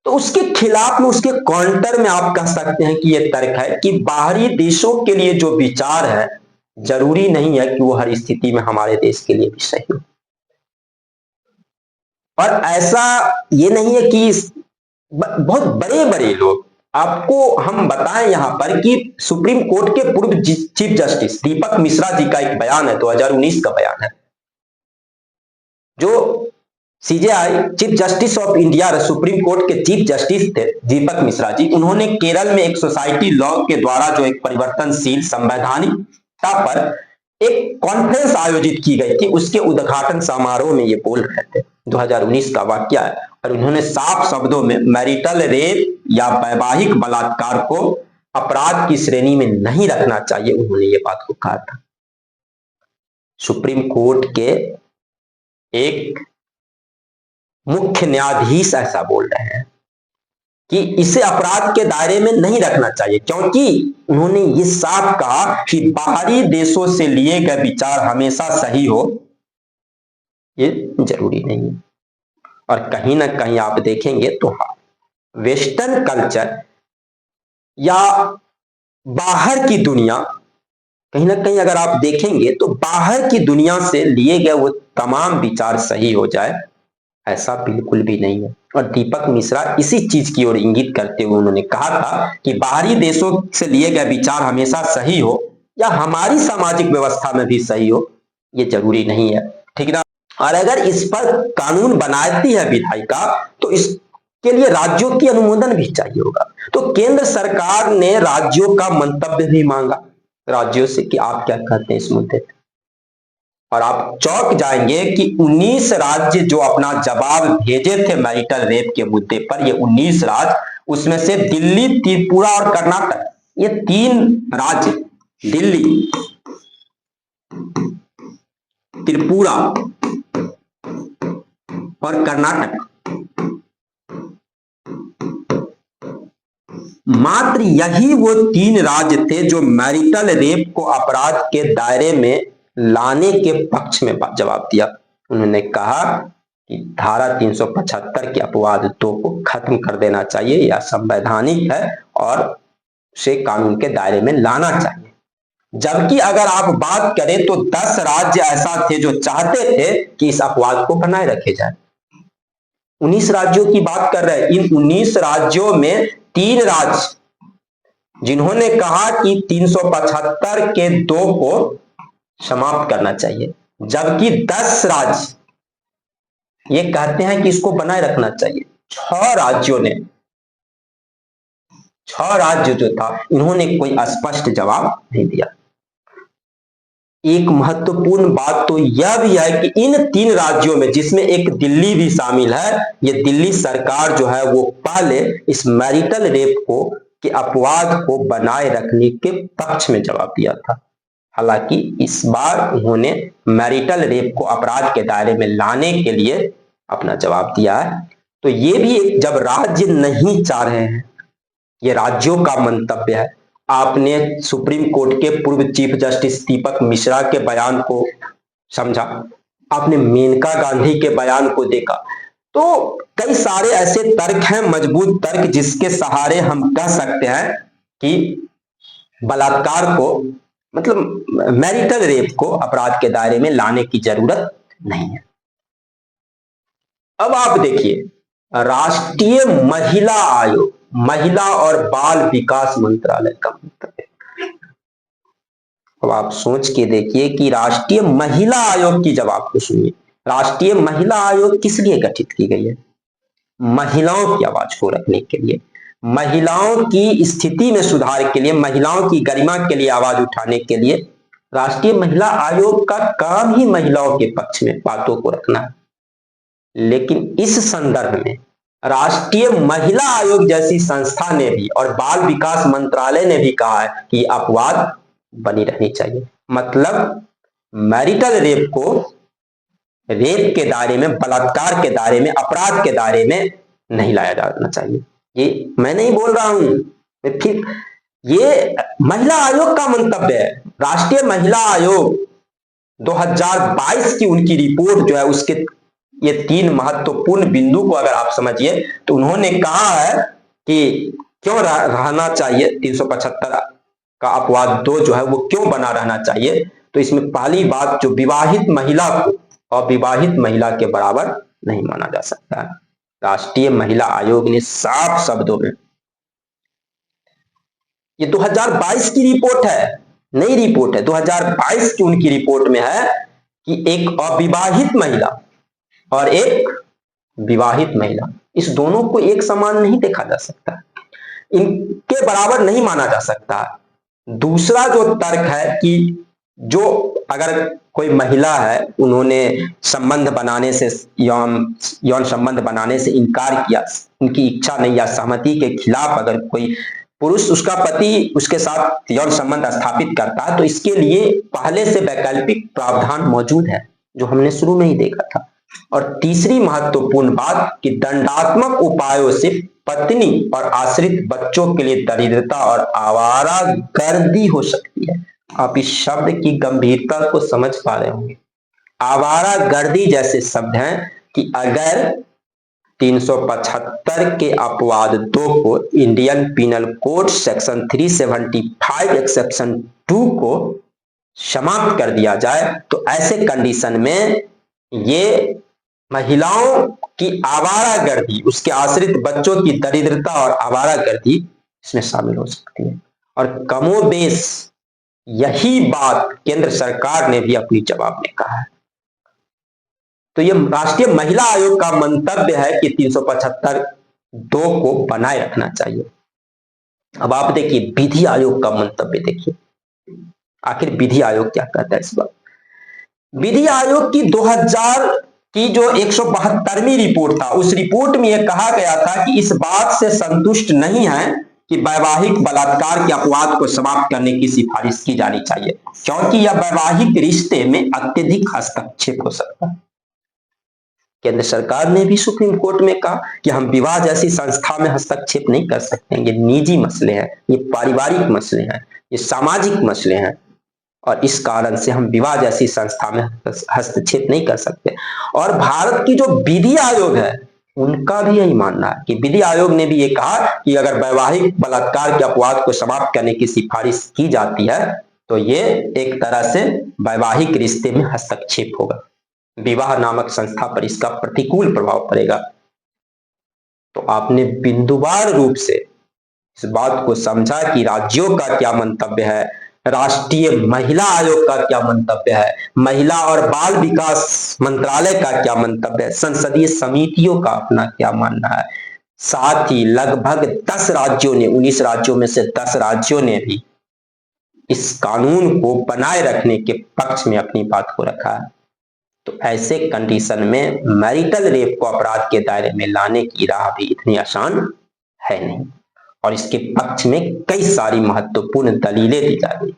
तो उसके खिलाफ में, उसके काउंटर में आप कह सकते हैं कि यह तर्क है कि बाहरी देशों के लिए जो विचार है, जरूरी नहीं है कि वो हर स्थिति में हमारे देश के लिए भी सही हो। और ऐसा ये नहीं है कि बहुत बड़े बड़े लोग, आपको हम बताएं यहां पर कि सुप्रीम कोर्ट के पूर्व चीफ जस्टिस दीपक मिश्रा जी का एक बयान है, 2019 का बयान है, जो CJI chief justice of India, supreme Court के चीफ जस्टिस थे दीपक मिश्रा जी, उन्होंने केरल में एक सोसाइटी लॉ के द्वारा जो एक परिवर्तनशील संवैधानिकता पर एक कॉन्फ्रेंस आयोजित की गई थी, उसके उद्घाटन समारोह में ये बोल रहे थे। 2019 का वाक्य है, और उन्होंने साफ शब्दों में मैरिटल रेप या वैवाहिक बलात्कार को अपराध की श्रेणी में नहीं रखना चाहिए, उन्होंने ये बात को कहा था। सुप्रीम कोर्ट के एक मुख्य न्यायाधीश ऐसा बोल रहे हैं कि इसे अपराध के दायरे में नहीं रखना चाहिए, क्योंकि उन्होंने ये साफ कहा कि बाहरी देशों से लिए गए विचार हमेशा सही हो, ये जरूरी नहीं है। और कहीं ना कहीं आप देखेंगे तो वेस्टर्न कल्चर या बाहर की दुनिया, कहीं ना कहीं अगर आप देखेंगे तो बाहर की दुनिया से लिए गए वो तमाम विचार सही हो जाए, ऐसा बिल्कुल भी नहीं है। और दीपक मिश्रा इसी चीज की ओर इंगित करते हुए उन्होंने कहा था कि बाहरी देशों से लिए गए विचार हमेशा सही हो या हमारी सामाजिक व्यवस्था में भी सही हो, ये जरूरी नहीं है, ठीक ना। और अगर इस पर कानून बनाती है विधायिका, तो इसके लिए राज्यों की अनुमोदन भी चाहिए होगा। तो केंद्र सरकार ने राज्यों का मंतव्य भी मांगा राज्यों से कि आप क्या कहते हैं इस मुद्दे पर, और आप चौंक जाएंगे कि 19 राज्य जो अपना जवाब भेजे थे मैरिटल रेप के मुद्दे पर, ये 19 राज्य, उसमें से दिल्ली, त्रिपुरा और कर्नाटक, ये 3 राज्य, दिल्ली, त्रिपुरा और कर्नाटक, मात्र यही वो 3 राज्य थे जो मैरिटल रेप को अपराध के दायरे में लाने के पक्ष में जवाब दिया। उन्होंने कहा कि धारा 375 के अपवाद 2 को खत्म कर देना चाहिए, यह संवैधानिक है और उसे कानून के दायरे में लाना चाहिए। जबकि अगर आप बात करें तो 10 राज्य ऐसा थे जो चाहते थे कि इस अपवाद को बनाए रखे जाए। 19 राज्यों की बात कर रहे हैं। इन 19 राज्यों में 3 राज्य जिन्होंने कहा कि 375 के 2 को समाप्त करना चाहिए, जबकि 10 राज्य ये कहते हैं कि इसको बनाए रखना चाहिए। 6 राज्यों ने 6 राज्य जो था इन्होंने कोई स्पष्ट जवाब नहीं दिया। एक महत्वपूर्ण बात तो यह भी है कि इन 3 राज्यों में, जिसमें एक दिल्ली भी शामिल है, ये दिल्ली सरकार जो है वो पहले इस मैरिटल रेप को के अपवाद को बनाए रखने के पक्ष में जवाब दिया था। हालांकि इस बार उन्होंने मैरिटल रेप को अपराध के दायरे में लाने के लिए अपना जवाब दिया है। तो ये भी जब राज्य नहीं चाह रहे हैं, ये राज्यों का मंतव्य है। आपने सुप्रीम कोर्ट के पूर्व चीफ जस्टिस दीपक मिश्रा के बयान को समझा, आपने मेनका गांधी के बयान को देखा, तो कई सारे ऐसे तर्क हैं, मजबूत तर्क, जिसके सहारे हम कह सकते हैं कि बलात्कार को, मतलब मैरिटल रेप को अपराध के दायरे में लाने की जरूरत नहीं है। अब आप देखिए, राष्ट्रीय महिला आयोग, महिला और बाल विकास मंत्रालय का मंतव्य। अब आप सोच के देखिए कि राष्ट्रीय महिला आयोग की जवाब को सुनिए। राष्ट्रीय महिला आयोग किस लिए गठित की गई है? महिलाओं की आवाज को रखने के लिए, महिलाओं की स्थिति में सुधार के लिए, महिलाओं की गरिमा के लिए आवाज उठाने के लिए। राष्ट्रीय महिला आयोग का काम ही महिलाओं के पक्ष में बातों को रखना है। लेकिन इस संदर्भ में राष्ट्रीय महिला आयोग जैसी संस्था ने भी और बाल विकास मंत्रालय ने भी कहा है कि अपवाद बनी रहनी चाहिए। मतलब मैरिटल रेप को रेप के दायरे में, बलात्कार के दायरे में, अपराध के दायरे में नहीं लाया जाना चाहिए। ये मैं नहीं बोल रहा हूं, फिर ये महिला आयोग का मंतव्य है। राष्ट्रीय महिला आयोग 2022 की उनकी रिपोर्ट जो है, उसके ये 3 महत्वपूर्ण बिंदु को अगर आप समझिए तो उन्होंने कहा है कि क्यों रहना चाहिए 375 का अपवाद 2 जो है वो क्यों बना रहना चाहिए। तो इसमें पहली बात, जो विवाहित महिला को अविवाहित महिला के बराबर नहीं माना जा सकता है। राष्ट्रीय महिला आयोग ने साफ शब्दों में, ये 2022 की रिपोर्ट है, नई रिपोर्ट है, 2022 की उनकी रिपोर्ट में है कि एक अविवाहित महिला और एक विवाहित महिला, इस दोनों को एक समान नहीं देखा जा सकता, इनके बराबर नहीं माना जा सकता। दूसरा जो तर्क है कि जो अगर कोई महिला है, उन्होंने संबंध बनाने से, यौन संबंध बनाने से इनकार किया, उनकी इच्छा नहीं या सहमति के खिलाफ अगर कोई पुरुष, उसका पति उसके साथ यौन संबंध स्थापित करता है, तो इसके लिए पहले से वैकल्पिक प्रावधान मौजूद है, जो हमने शुरू में ही देखा था। और तीसरी महत्वपूर्ण बात कि दंडात्मक उपायों से पत्नी और आश्रित बच्चों के लिए दरिद्रता और आवारागर्दी हो सकती है। आप इस शब्द की गंभीरता को समझ पा रहे होंगे। आवारागर्दी जैसे शब्द हैं कि अगर 375 के अपवाद 2 को, Indian penal code section 375 exception 2 को समाप्त कर दिया जाए, तो ऐसे कंडीशन में ये महिलाओं की आवारागर्दी, उसके आश्रित बच्चों की दरिद्रता और आवारागर्दी इसमें शामिल हो सकती है। और कमोबेश यही बात केंद्र सरकार ने भी अपनी जवाब में कहा है। तो ये राष्ट्रीय महिला आयोग का मंतव्य है कि 375 2 को बनाए रखना चाहिए। अब आप देखिए विधि आयोग का मंतव्य देखिए, आखिर विधि आयोग क्या कहता है इस बात। विधि आयोग की 2000 की जो 172वीं रिपोर्ट था, उस रिपोर्ट में यह कहा गया था कि इस बात से संतुष्ट नहीं है कि वैवाहिक बलात्कार के अपवाद को समाप्त करने की सिफारिश की जानी चाहिए, क्योंकि यह वैवाहिक रिश्ते में अत्यधिक हस्तक्षेप हो सकता है। केंद्र सरकार ने भी सुप्रीम कोर्ट में कहा कि हम विवाह जैसी संस्था में हस्तक्षेप नहीं कर सकते हैं, ये निजी मसले हैं, ये पारिवारिक मसले हैं, ये सामाजिक मसले हैं, और इस कारण से हम विवाह जैसी संस्था में हस्तक्षेप नहीं कर सकते। और भारत की जो विधि आयोग है उनका भी यही मानना है कि विधि आयोग ने भी ये कहा कि अगर वैवाहिक बलात्कार के अपवाद को समाप्त करने की सिफारिश की जाती है तो ये एक तरह से वैवाहिक रिश्ते में हस्तक्षेप होगा, विवाह नामक संस्था पर इसका प्रतिकूल प्रभाव पड़ेगा। तो आपने बिंदुवार रूप से इस बात को समझा कि राज्यों का क्या मंतव्य है, राष्ट्रीय महिला आयोग का क्या मंतव्य है, महिला और बाल विकास मंत्रालय का क्या मंतव्य है, संसदीय समितियों का अपना क्या मानना है। साथ ही लगभग 10 राज्यों ने, 19 राज्यों में से 10 राज्यों ने भी इस कानून को बनाए रखने के पक्ष में अपनी बात को रखा है। तो ऐसे कंडीशन में मैरिटल रेप को अपराध के दायरे में लाने की राह भी इतनी आसान है नहीं, और इसके पक्ष में कई सारी महत्वपूर्ण दलीलें दी जा रही।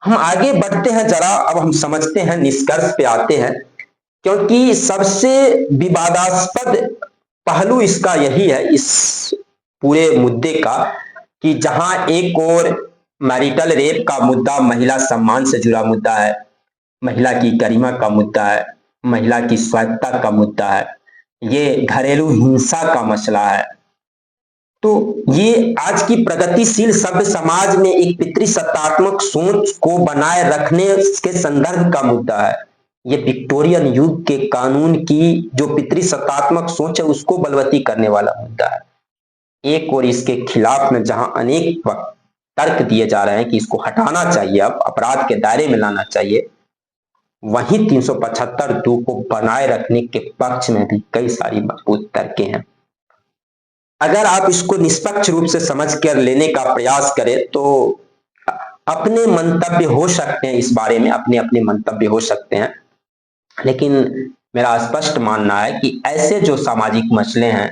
हम आगे बढ़ते हैं, जरा अब हम समझते हैं, निष्कर्ष पे आते हैं, क्योंकि सबसे विवादास्पद पहलू इसका यही है इस पूरे मुद्दे का कि जहां एक और मैरिटल रेप का मुद्दा महिला सम्मान से जुड़ा मुद्दा है, महिला की गरिमा का मुद्दा है, महिला की स्वायत्तता का मुद्दा है, ये घरेलू हिंसा का मसला है। तो ये आज की प्रगतिशील सभ्य समाज में एक पितृसत्तात्मक सोच को बनाए रखने के संदर्भ का मुद्दा है। ये विक्टोरियन युग के कानून की जो पितृसत्तात्मक सोच है उसको बलवती करने वाला मुद्दा है। एक और इसके खिलाफ में जहां अनेक तर्क दिए जा रहे हैं कि इसको हटाना चाहिए, अब अपराध के दायरे में लाना चाहिए, वहीं 375(2) को बनाए रखने के पक्ष में भी कई सारी मजबूत तर्कें हैं। अगर आप इसको निष्पक्ष रूप से समझ कर लेने का प्रयास करें तो अपने मंतव्य हो सकते हैं, इस बारे में अपने अपने मंतव्य हो सकते हैं, लेकिन मेरा स्पष्ट मानना है कि ऐसे जो सामाजिक मसले हैं,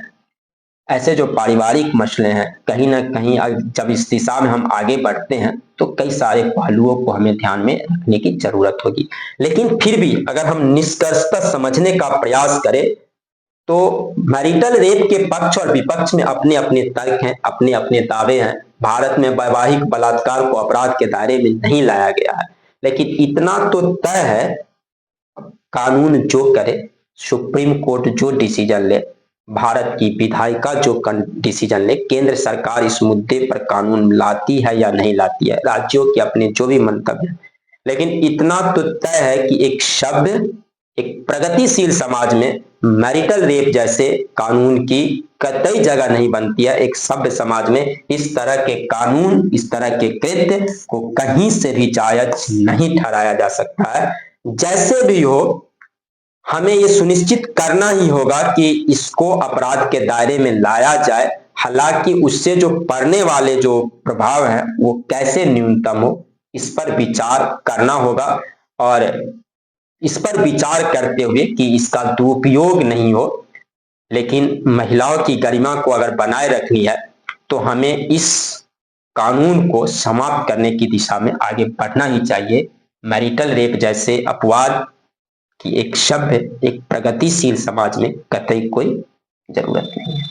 ऐसे जो पारिवारिक मसले हैं, कहीं ना कहीं जब इस दिशा में हम आगे बढ़ते हैं तो कई सारे पहलुओं को हमें ध्यान में रखने की जरूरत होगी। लेकिन फिर भी अगर हम निष्कर्षतः समझने का प्रयास करें तो मैरिटल रेप के पक्ष और विपक्ष में अपने अपने तर्क हैं, अपने अपने दावे हैं। भारत में वैवाहिक बलात्कार को अपराध के दायरे में नहीं लाया गया है, लेकिन इतना तो तय है, कानून जो करे, सुप्रीम कोर्ट जो डिसीजन ले, भारत की विधायिका जो डिसीजन ले, केंद्र सरकार इस मुद्दे पर कानून लाती है या नहीं लाती है, राज्यों के अपने जो भी मंतव्य है, लेकिन इतना तो तय है कि एक सभ्य, एक प्रगतिशील समाज में मैरिटल रेप जैसे कानून की कतई जगह नहीं बनती है। एक सभ्य समाज में इस तरह के कानून, इस तरह के कृत्य को कहीं से भी जायज नहीं ठहराया जा सकता है। जैसे भी हो, हमें ये सुनिश्चित करना ही होगा कि इसको अपराध के दायरे में लाया जाए, हालांकि उससे जो पड़ने वाले जो प्रभाव हैं वो कैसे न्यूनतम हो, इस पर विचार करना होगा, और इस पर विचार करते हुए कि इसका दुरुपयोग नहीं हो। लेकिन महिलाओं की गरिमा को अगर बनाए रखनी है तो हमें इस कानून को समाप्त करने की दिशा में आगे बढ़ना ही चाहिए। मैरिटल रेप जैसे अपवाद की एक सभ्य, एक प्रगतिशील समाज में कतई कोई जरूरत नहीं है।